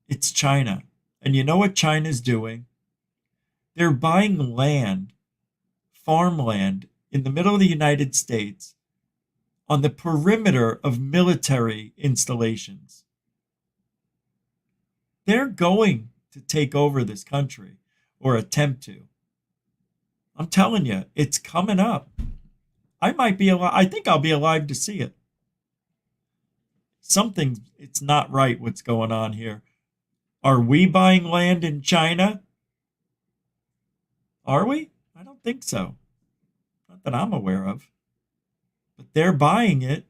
It's China. And you know what China's doing? They're buying land, farmland, in the middle of the United States on the perimeter of military installations. They're going to take over this country or attempt to. I'm telling you, it's coming up. I might be alive. I think I'll be alive to see it. It's not right what's going on here. Are we buying land in China? Are we? I don't think so. Not that I'm aware of. But they're buying it.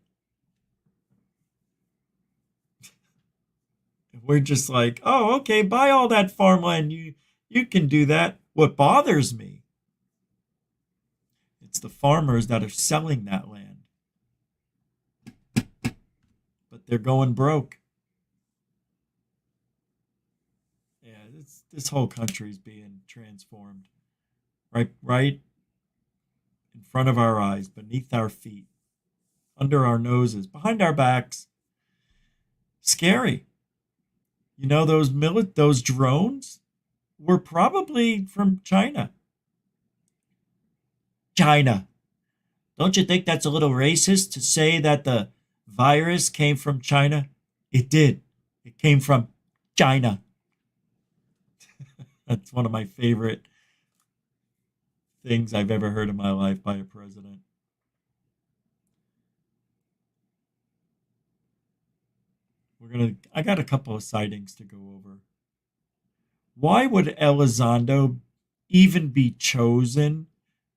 We're just like, oh, okay, buy all that farmland. You can do that. What bothers me, it's the farmers that are selling that land. But they're going broke. Yeah, this whole country's being transformed. Right in front of our eyes, beneath our feet, under our noses, behind our backs. Scary. You know, those drones were probably from China. China. Don't you think that's a little racist to say that the virus came from China? It did. It came from China. That's one of my favorite things I've ever heard in my life by a president. I got a couple of sightings to go over. Why would Elizondo even be chosen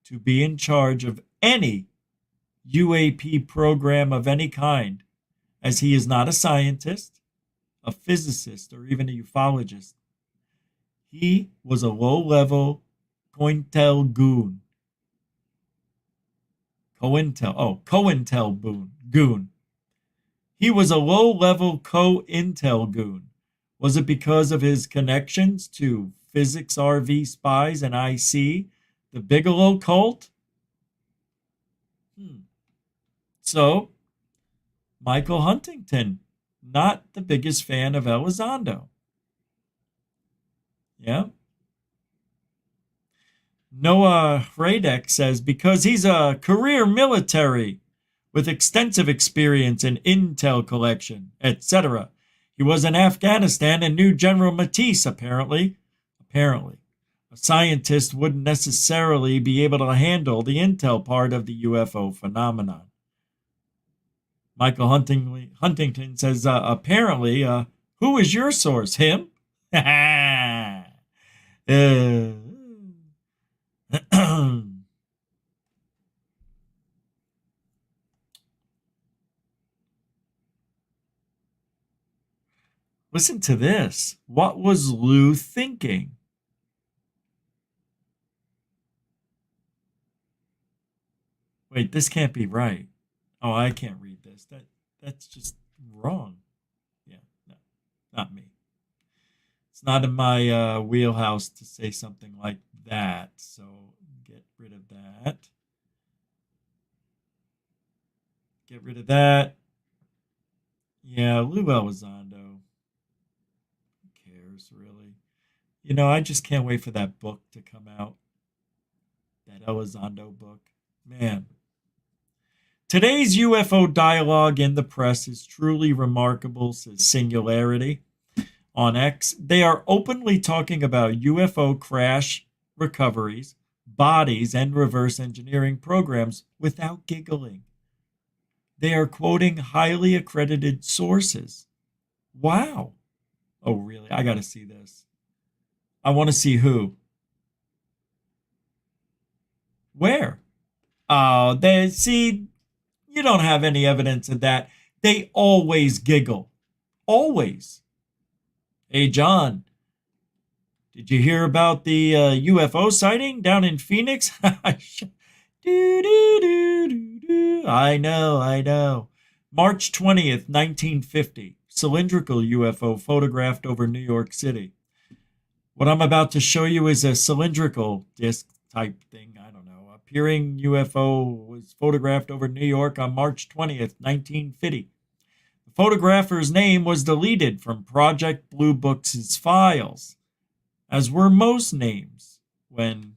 to be in charge of any UAP program of any kind, as he is not a scientist, a physicist, or even a ufologist? He was a low-level COINTEL goon. Goon. He was a low-level COINTEL goon. Was it because of his connections to physics RV spies and IC, the Bigelow cult? So, Michael Huntington, not the biggest fan of Elizondo. Yeah. Noah Radek says, because he's a career military with extensive experience in intel collection, etc. He was in Afghanistan and knew General Matisse, apparently. A scientist wouldn't necessarily be able to handle the intel part of the UFO phenomenon. Michael Huntington says, apparently, who is your source? Him? Listen to this. What was Lou thinking? Wait, this can't be right. Oh, I can't read this. That's just wrong. Yeah, no, not me. It's not in my wheelhouse to say something like that. So get rid of that. Get rid of that. Yeah, Lou Elizondo. Who cares, really? You know, I just can't wait for that book to come out. That Elizondo book. Man. Today's UFO dialogue in the press is truly remarkable, says Singularity on X. They are openly talking about UFO crash recoveries, bodies, and reverse engineering programs without giggling. They are quoting highly accredited sources. Wow. Oh, really? I got to see this. I want to see who. Where? Oh, they see, you don't have any evidence of that. They always giggle. Always. Hey, John, did you hear about the UFO sighting down in Phoenix? I know. March 20th, 1950. Cylindrical UFO photographed over New York City. What I'm about to show you is a cylindrical disc type thing. I don't know. Appearing UFO was photographed over New York on March 20th, 1950. The photographer's name was deleted from Project Blue Book's files, as were most names when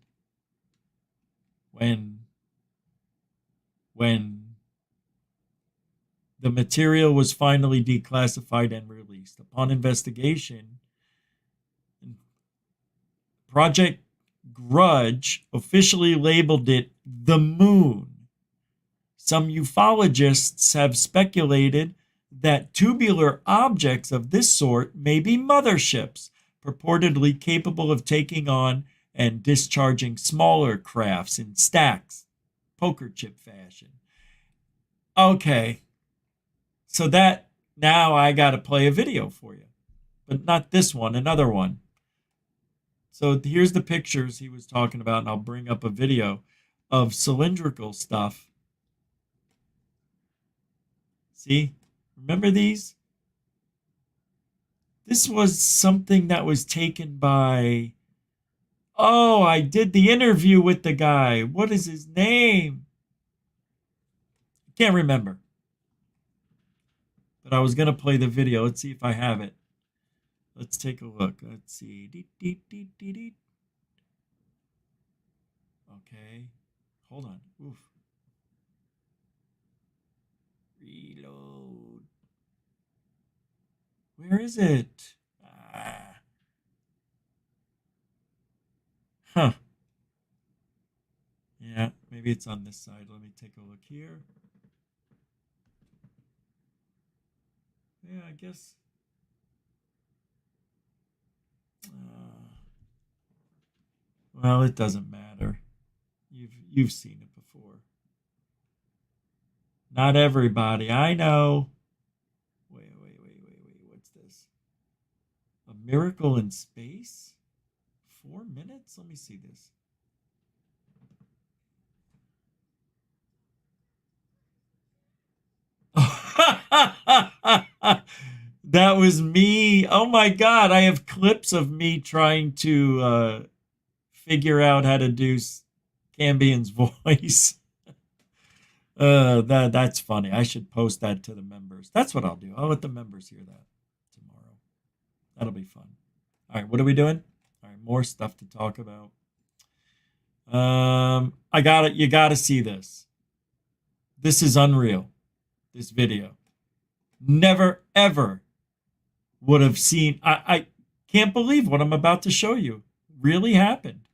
the material was finally declassified and released. Upon investigation, Project Grudge officially labeled it the Moon. Some ufologists have speculated that tubular objects of this sort may be motherships, purportedly capable of taking on and discharging smaller crafts in stacks, poker chip fashion. Okay, so that, now I got to play a video for you, but not this one, another one. So here's the pictures he was talking about, and I'll bring up a video of cylindrical stuff. See, remember these? This was something that was taken by, oh, I did the interview with the guy. What is his name? I can't remember. But I was going to play the video. Let's see if I have it. Let's take a look. Let's see. Okay. Hold on. Oof. Reload. Where is it? Huh. Yeah, maybe it's on this side. Let me take a look here. Yeah, I guess. Well, it doesn't matter. You've seen it before. Not everybody. I know. Wait. What's this? A miracle in space? 4 minutes? Let me see this. That was me. Oh my God. I have clips of me trying to figure out how to do Cambian's voice. That's funny. I should post that to the members. That's what I'll do. I'll let the members hear that tomorrow. That'll be fun. All right, what are we doing? All right, more stuff to talk about. I got it. You got to see this. This is unreal. This video. Never ever would have seen. I can't believe what I'm about to show you really happened.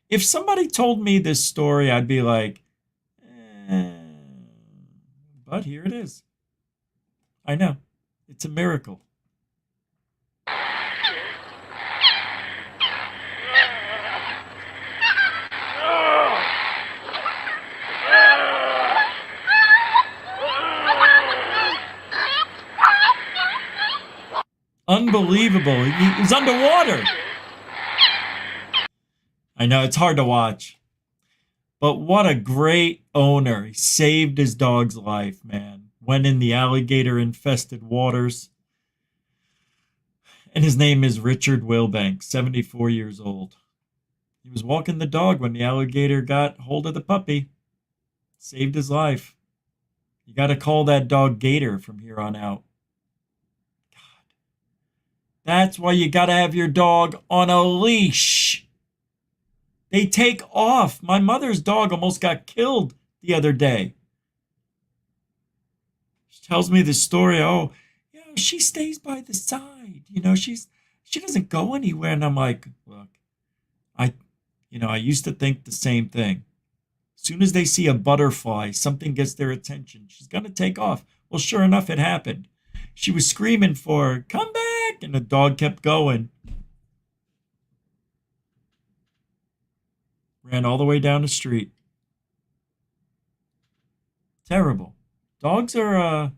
If somebody told me this story, I'd be like, but here it is. I know. It's a miracle. Unbelievable. He was underwater. I know, it's hard to watch. But what a great owner. He saved his dog's life, man. Went in the alligator-infested waters. And his name is Richard Wilbank, 74 years old. He was walking the dog when the alligator got hold of the puppy. Saved his life. You got to call that dog Gator from here on out. God. That's why you got to have your dog on a leash. They take off. My mother's dog almost got killed the other day. She tells me the story. Oh, you know, she stays by the side. You know, she doesn't go anywhere. And I'm like, look, I used to think the same thing. As soon as they see a butterfly, something gets their attention. She's going to take off. Well, sure enough, it happened. She was screaming for her, come back. And the dog kept going. Ran all the way down the street. Terrible. Dogs are,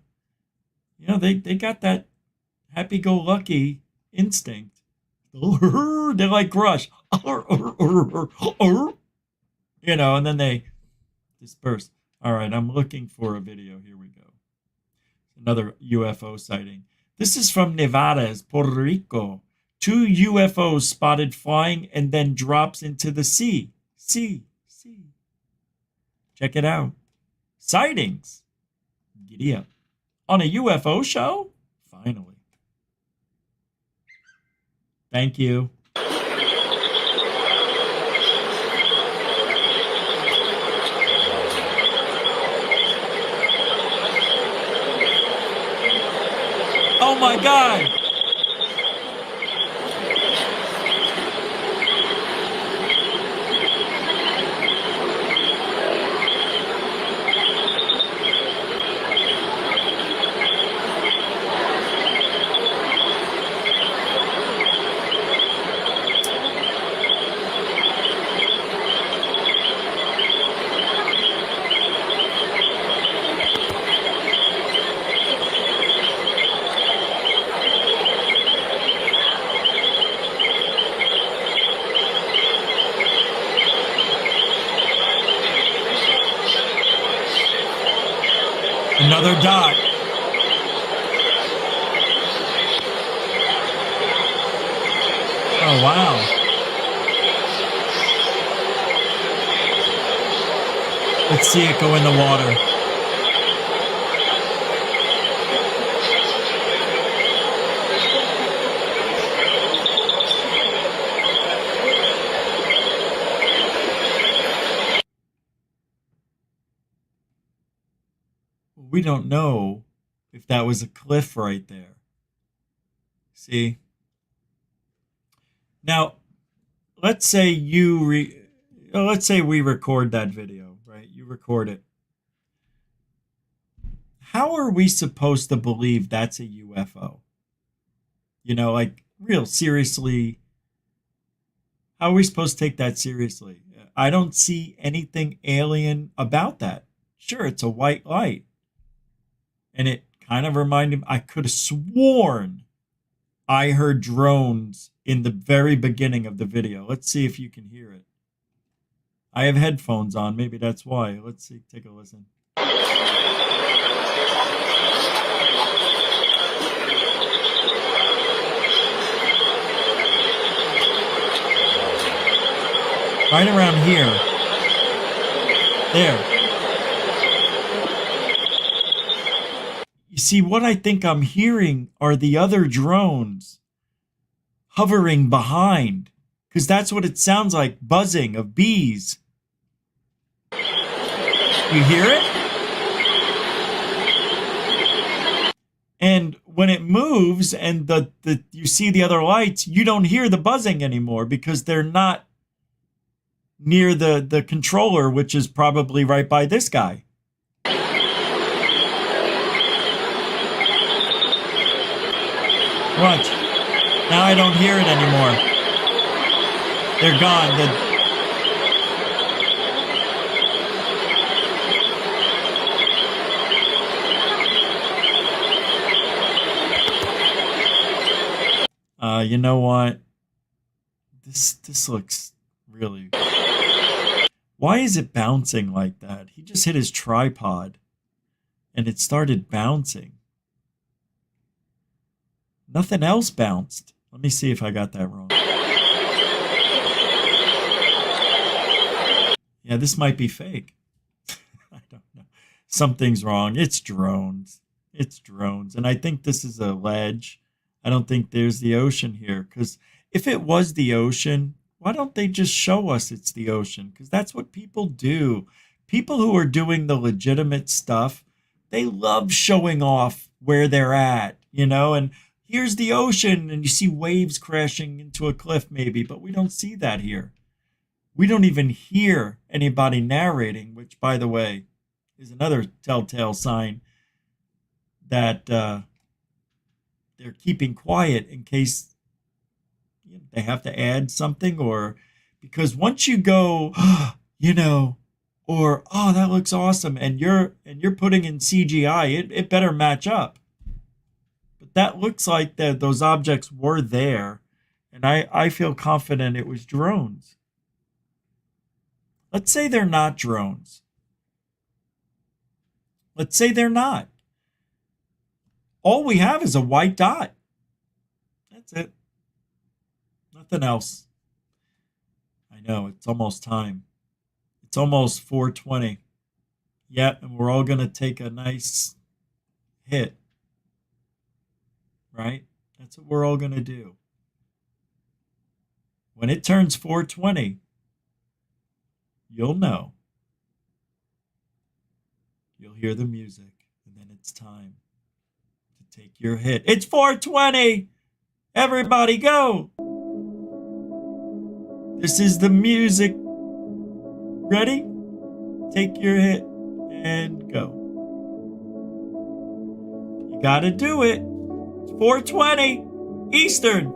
they got that happy-go-lucky instinct. They're like Rush. And then they disperse. All right, I'm looking for a video. Here we go. Another UFO sighting. This is from Nevada, Puerto Rico. 2 UFOs spotted flying and then drops into the sea. Check it out. Sightings. Giddy up. On a UFO show? Finally. Thank you. Oh my God. Another dot. Oh, wow. Let's see it go in the water. We don't know if that was a cliff right there. See? Now, let's say let's say we record that video, right? You record it. How are we supposed to believe that's a UFO? You know, like, real seriously, how are we supposed to take that seriously? I don't see anything alien about that. Sure, it's a white light. And it kind of reminded me, I could have sworn I heard drones in the very beginning of the video. Let's see if you can hear it. I have headphones on. Maybe that's why. Let's see. Take a listen. Right around here. There. You see, what I think I'm hearing are the other drones hovering behind, because that's what it sounds like, buzzing of bees. You hear it? And when it moves and you see the other lights, you don't hear the buzzing anymore because they're not near the controller, which is probably right by this guy. Watch. Now I don't hear it anymore. They're gone. You know what? This looks really... Why is it bouncing like that? He just hit his tripod and it started bouncing. Nothing else bounced. Let me see if I got that wrong. Yeah, this might be fake. I don't know. Something's wrong. It's drones. It's drones. And I think this is a ledge. I don't think there's the ocean here. Because if it was the ocean, why don't they just show us it's the ocean? Because that's what people do. People who are doing the legitimate stuff, they love showing off where they're at, you know? And here's the ocean, and you see waves crashing into a cliff maybe, but we don't see that here. We don't even hear anybody narrating, which, by the way, is another telltale sign that they're keeping quiet in case they have to add something, or because once you go, you know, or oh, that looks awesome, and you're putting in CGI, it better match up. But that looks like that those objects were there, and I feel confident it was drones. Let's say they're not drones. Let's say they're not. All we have is a white dot. That's it. Nothing else. I know, it's almost time. It's almost 4:20. Yeah, and we're all going to take a nice hit. Right? That's what we're all going to do. When it turns 4:20, you'll know. You'll hear the music, and then it's time to take your hit. It's 4:20! Everybody go! This is the music. Ready? Take your hit and go. You gotta do it. It's 4:20 Eastern.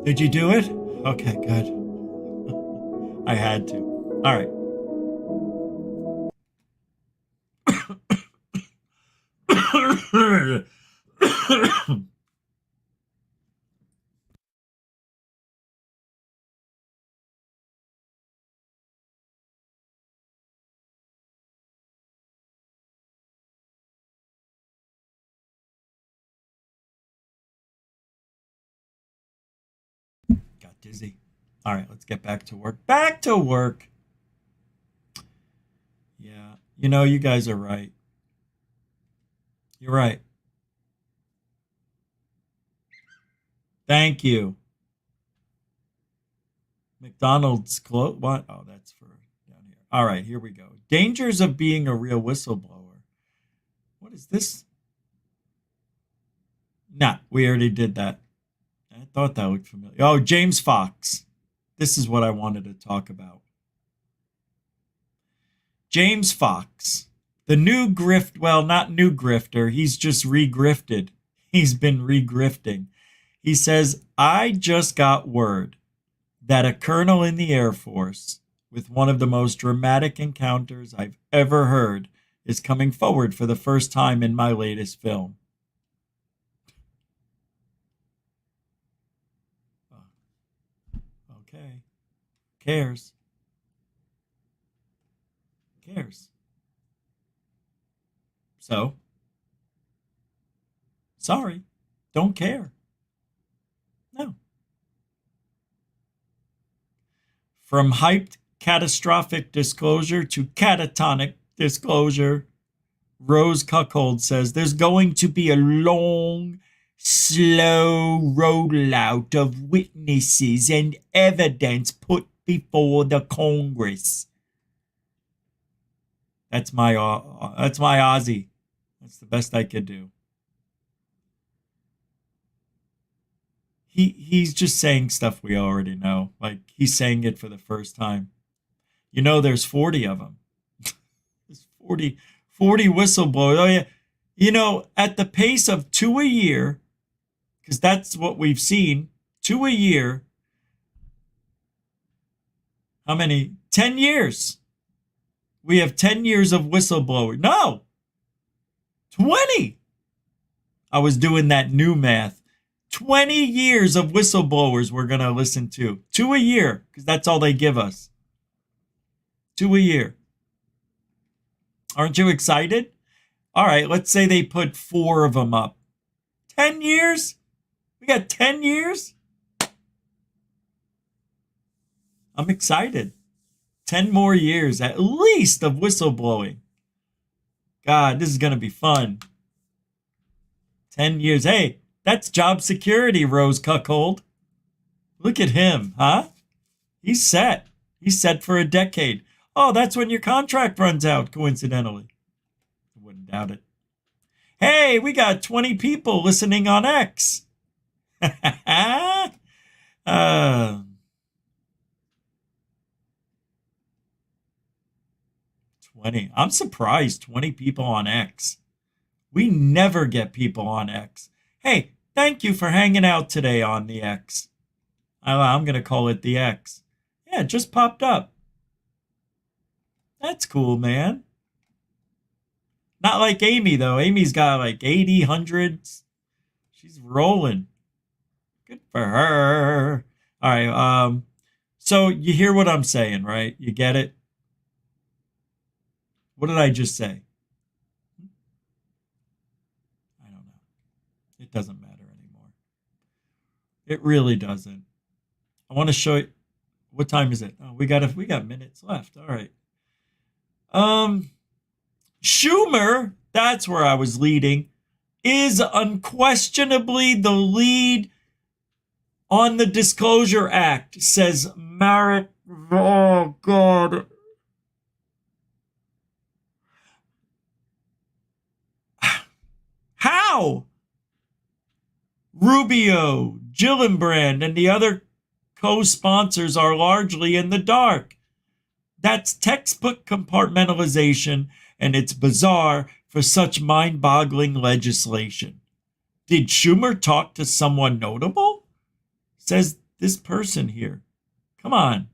Did you do it? Okay, good. I had to. All right. Got dizzy. All right, let's get back to work. Back to work. Yeah, you know, you guys are right. You're right. Thank you. McDonald's close. What? Oh, that's for down here. All right, here we go. Dangers of being a real whistleblower. What is this? Nah, we already did that. I thought that looked familiar. Oh, James Fox. This is what I wanted to talk about. James Fox, the new grift, well, not new grifter, he's just re-grifted. He's been re-grifting. He says, I just got word that a colonel in the Air Force with one of the most dramatic encounters I've ever heard is coming forward for the first time in my latest film. Okay. Cares. Cares. So, sorry, don't care. No. From hyped catastrophic disclosure to catatonic disclosure, Rose Cuckold says there's going to be a long, slow rollout of witnesses and evidence put before the Congress. That's my Aussie. That's the best I could do. He's just saying stuff we already know. Like he's saying it for the first time. You know, there's 40 of them. There's 40 whistleblowers. Oh yeah. You know, at the pace of 2 a year, because that's what we've seen, 2 a year. How many? 10 years. We have 10 years of whistleblower. No, 20. I was doing that new math. 20 years of whistleblowers we're going to listen to. 2 a year, because that's all they give us. 2 a year. Aren't you excited? All right, let's say they put 4 of them up. 10 years? We got 10 years? I'm excited. 10 more years at least of whistleblowing. God, this is going to be fun. 10 years. Hey, that's job security, Rose Cuckold. Look at him, huh? He's set. He's set for a decade. Oh, that's when your contract runs out, coincidentally. I wouldn't doubt it. Hey, we got 20 people listening on X. 20. I'm surprised 20 people on X. We never get people on X. Hey, thank you for hanging out today on the X. I'm going to call it the X. Yeah, it just popped up. That's cool, man. Not like Amy, though. Amy's got like 80, hundreds. She's rolling. Good for her. All right. So you hear what I'm saying, right? You get it? What did I just say? I don't know. It doesn't matter anymore. It really doesn't. I want to show you. What time is it? Oh, we got minutes left. All right. Schumer, that's where I was leading, is unquestionably the lead on the Disclosure Act, says Merrick. Oh, God. How? Rubio, Gillibrand, and the other co-sponsors are largely in the dark. That's textbook compartmentalization, and it's bizarre for such mind-boggling legislation. Did Schumer talk to someone notable? Says this person here. Come on.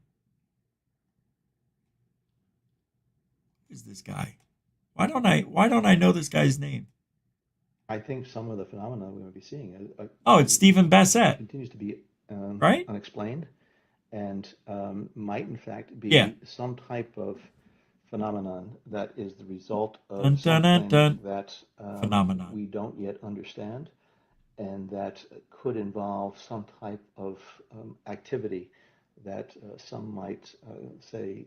Who's this guy? Why don't I know this guy's name? I think some of the phenomena we're going to be seeing Oh, it's Stephen Bassett, continues to be right? unexplained and might in fact be Yeah. some type of phenomenon that is the result of Dun, dun, dun, something dun. that Phenomenon. we don't yet understand, and that could involve some type of activity that some might say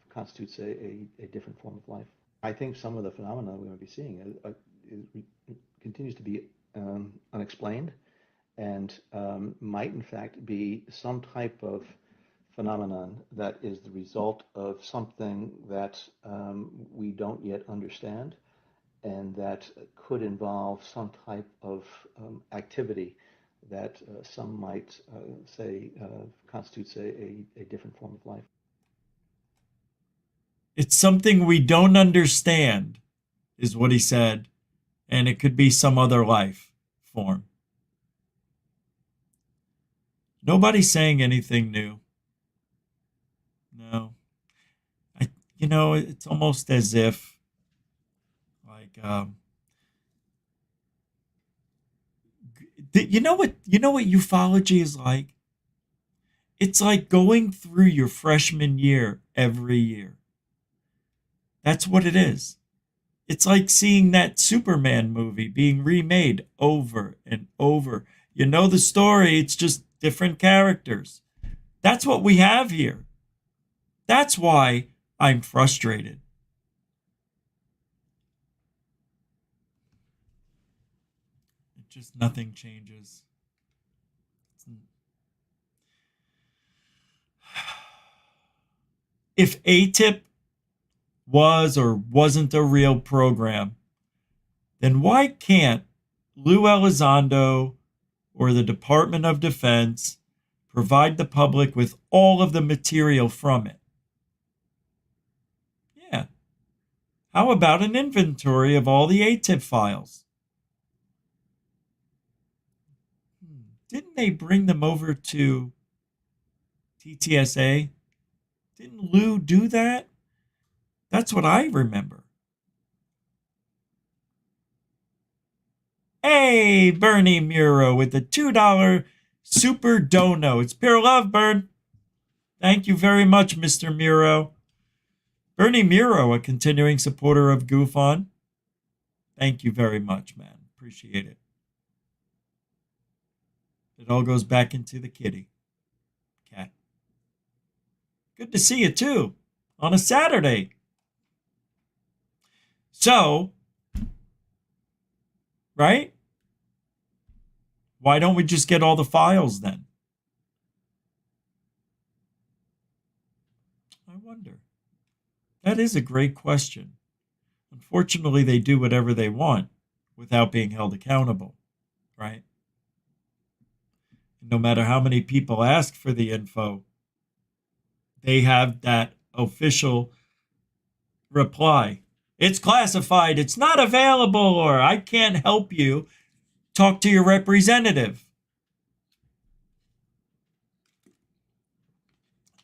constitutes a different form of life. I think some of the phenomena we're going to be seeing continues to be unexplained and might in fact be some type of phenomenon that is the result of something that we don't yet understand and that could involve some type of activity that some might say constitutes a different form of life. It's something we don't understand, is what he said, and it could be some other life form. Nobody's saying anything new. No. It's almost as if, like, you know what ufology is like? It's like going through your freshman year every year. That's what it is. It's like seeing that Superman movie being remade over and over. You know the story, it's just different characters. That's what we have here. That's why I'm frustrated. It just nothing changes. If ATIP was or wasn't a real program, then why can't Lou Elizondo or the Department of Defense provide the public with all of the material from it? Yeah. How about an inventory of all the ATIP files? Didn't they bring them over to TTSA? Didn't Lou do that? That's what I remember. Hey, Bernie Muro with the $2 super dono. It's pure love, Bern. Thank you very much, Mr. Muro. Bernie Muro, a continuing supporter of Goof On. Thank you very much, man. Appreciate it. It all goes back into the kitty. Cat. Good to see you, too, on a Saturday. So, right? Why don't we just get all the files then? I wonder. That is a great question. Unfortunately, they do whatever they want without being held accountable, right? No matter how many people ask for the info, they have that official reply. It's classified, it's not available, or I can't help you. Talk to your representative.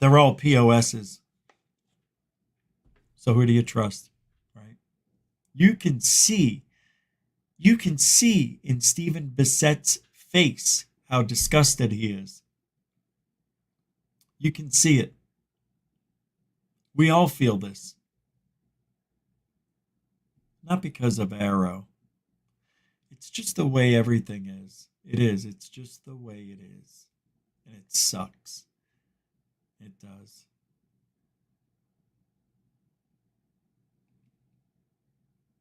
They're all POSs. So who do you trust, right? You can see in Stephen Bissett's face how disgusted he is. You can see it. We all feel this. Not because of AARO. It's just the way everything is. It is. It's just the way it is. And it sucks. It does.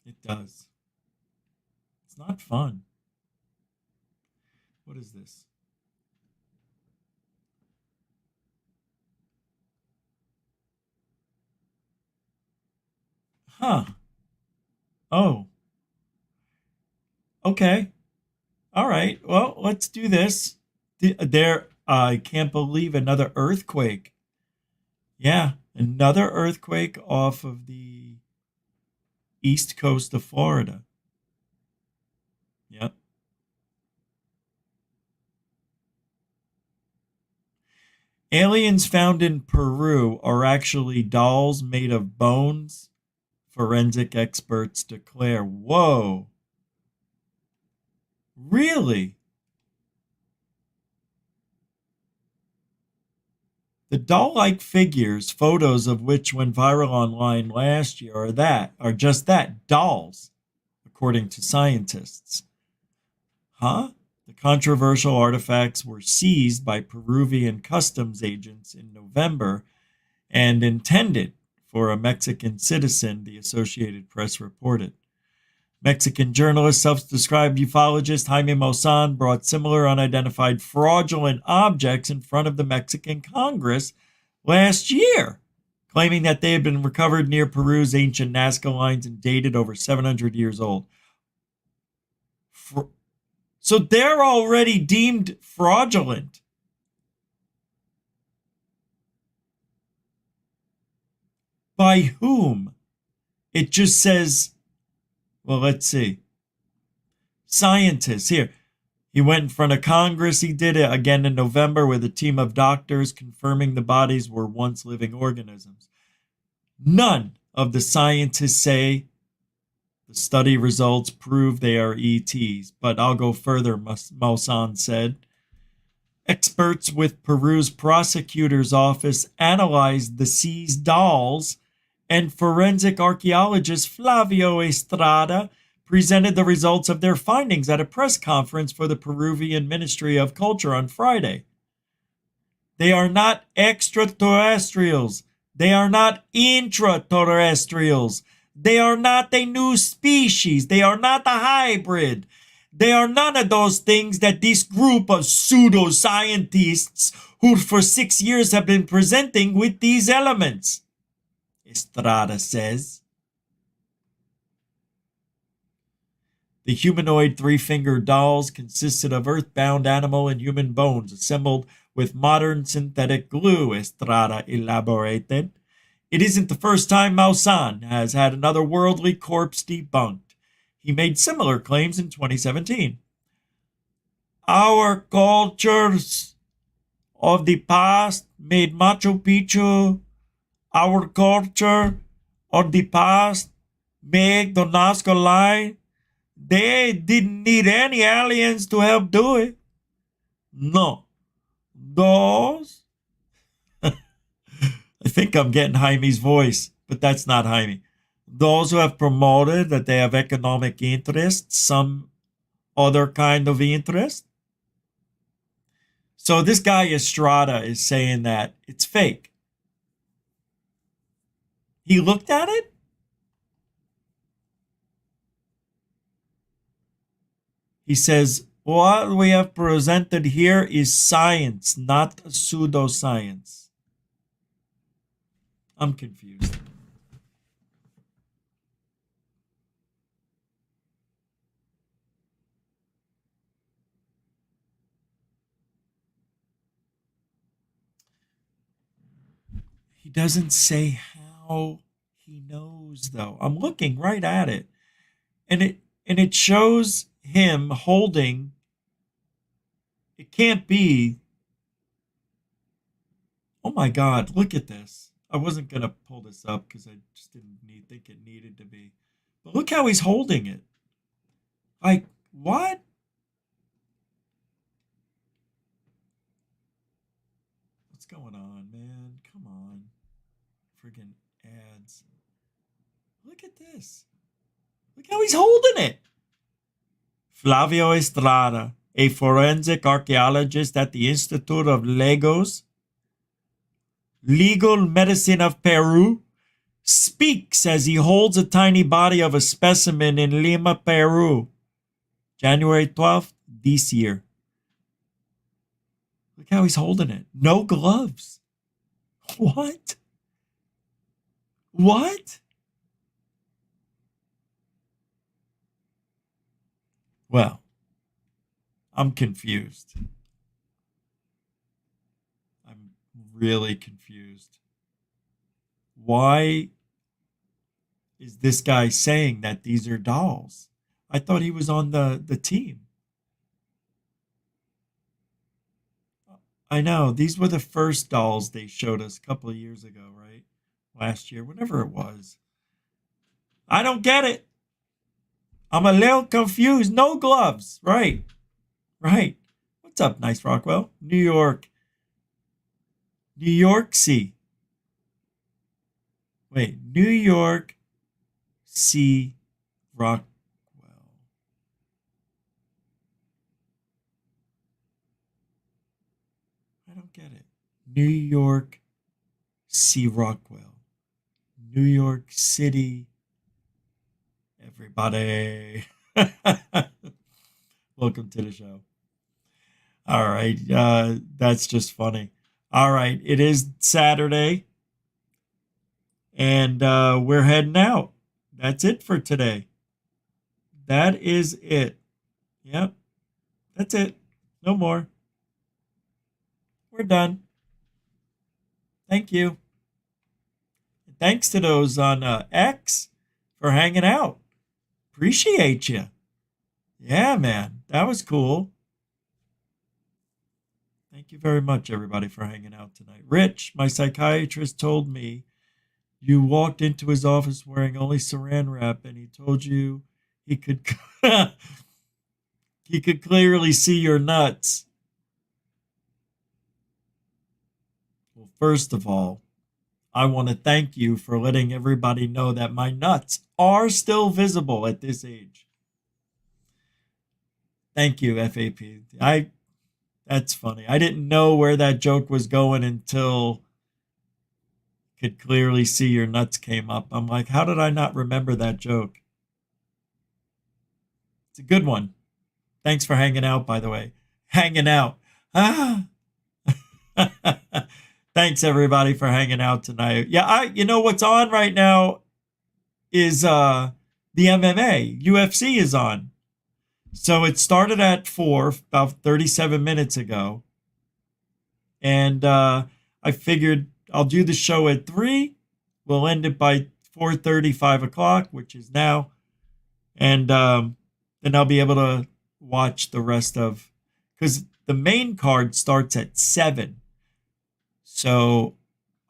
It does. It's not fun. What is this? Huh. Oh. Okay. All right. Well, let's do this. I can't believe another earthquake. Yeah, another earthquake off of the east coast of Florida. Yep. Aliens found in Peru are actually dolls made of bones, forensic experts declare. Whoa. Really? The doll-like figures, photos of which went viral online last year, are just that, dolls, according to scientists. Huh? The controversial artifacts were seized by Peruvian customs agents in November and intended for a Mexican citizen, the Associated Press reported. Mexican journalist, self-described ufologist Jaime Maussan brought similar unidentified fraudulent objects in front of the Mexican Congress last year, claiming that they had been recovered near Peru's ancient Nazca lines and dated over 700 years old. So they're already deemed fraudulent. By whom? It just says, well, let's see. Scientists. Here, he went in front of Congress. He did it again in November with a team of doctors confirming the bodies were once living organisms. None of the scientists say the study results prove they are ETs, but I'll go further, Maussan said. Experts with Peru's prosecutor's office analyzed the seized dolls, and forensic archaeologist Flavio Estrada presented the results of their findings at a press conference for the Peruvian Ministry of Culture on Friday. They are not extraterrestrials. They are not intraterrestrials. They are not a new species. They are not a hybrid. They are none of those things that this group of pseudoscientists who for 6 years have been presenting with these elements, Estrada says. The humanoid three-fingered dolls consisted of earthbound animal and human bones assembled with modern synthetic glue, Estrada elaborated. It isn't the first time Maussan has had another worldly corpse debunked. He made similar claims in 2017. Our cultures of the past made Machu Picchu. Our culture of the past made the Nazca Line. They didn't need any aliens to help do it. No. Those? I think I'm getting Jaime's voice, but that's not Jaime. Those who have promoted that they have economic interest, some other kind of interest. So this guy Estrada is saying that it's fake. He looked at it? He says, what we have presented here is science, not pseudoscience. I'm confused. He doesn't say how he knows, though. I'm looking right at it. And it shows him holding. It can't be. Oh my God, look at this. I wasn't going to pull this up because I just didn't think it needed to be. But look how he's holding it. Like, what? What's going on, man? Come on. Friggin' ads. Look at this. Look how he's holding it. Flavio Estrada, a forensic archaeologist at the Institute of Legal Medicine of Peru, speaks as he holds a tiny body of a specimen in Lima, Peru, January 12th this year. Look how he's holding it. No gloves. What? What? Well, I'm confused. I'm really confused. Why is this guy saying that these are dolls? I thought he was on the team. I know, these were the first dolls they showed us a couple of years ago, right? Last year, whenever it was. I don't get it. I'm a little confused. No gloves. Right. Right. What's up, Nice Rockwell? New York. New York C. Wait, New York C. Rockwell. I don't get it. New York C. Rockwell. New York City. Everybody. Welcome to the show. All right. That's just funny. All right. It is Saturday. And we're heading out. That's it for today. That is it. Yep. That's it. No more. We're done. Thank you. Thanks to those on X for hanging out. Appreciate you. Yeah, man. That was cool. Thank you very much, everybody, for hanging out tonight. Rich, my psychiatrist, told me you walked into his office wearing only saran wrap, and he told you he could he could clearly see your nuts. Well, first of all, I want to thank you for letting everybody know that my nuts are still visible at this age. Thank you, FAP. That's funny. I didn't know where that joke was going until could clearly see your nuts came up. I'm like, how did I not remember that joke? It's a good one. Thanks for hanging out, by the way. Hanging out. Ah. Thanks, everybody, for hanging out tonight. Yeah, you know what's on right now is the MMA. UFC is on. So it started at 4, about 37 minutes ago. And I figured I'll do the show at 3. We'll end it by 4:30, 5 o'clock, which is now. And then I'll be able to watch the rest of, because the main card starts at 7. So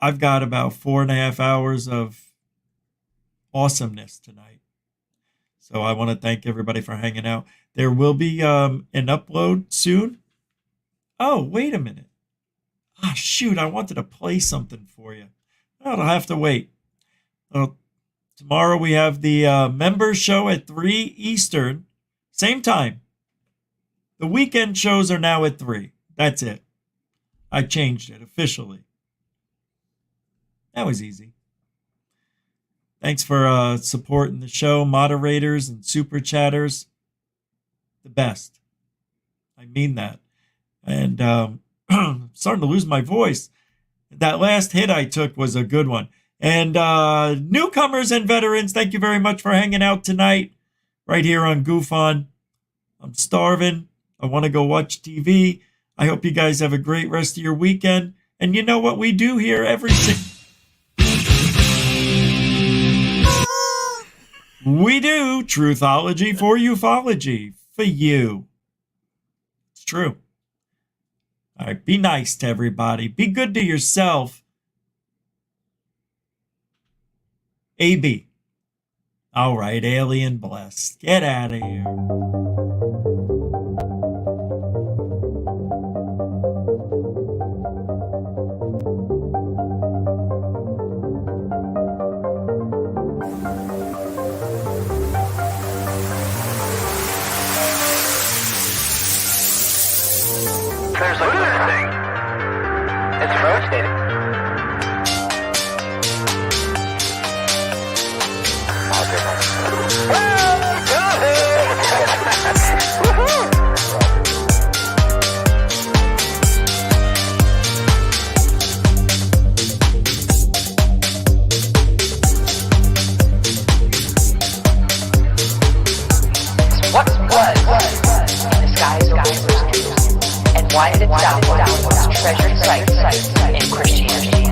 I've got about 4.5 hours of awesomeness tonight. So I want to thank everybody for hanging out. There will be an upload soon. Oh, wait a minute. Ah, shoot, I wanted to play something for you. I'll have to wait. Tomorrow we have the members show at 3 Eastern. Same time. The weekend shows are now at 3. That's it. I changed it officially. That was easy. Thanks for supporting the show, moderators and super chatters. The best. I mean that. And I'm starting to lose my voice. That last hit I took was a good one. And newcomers and veterans, thank you very much for hanging out tonight right here on Goof On. I'm starving. I want to go watch TV. I hope you guys have a great rest of your weekend. And you know what we do here every we do Truthology for Ufology for you. It's true. All right, be nice to everybody. Be good to yourself. AB. All right, alien blessed. Get out of here. There's a good thing. It's rotating. What was in the skies over and why did it downward treasured sites in Christianity?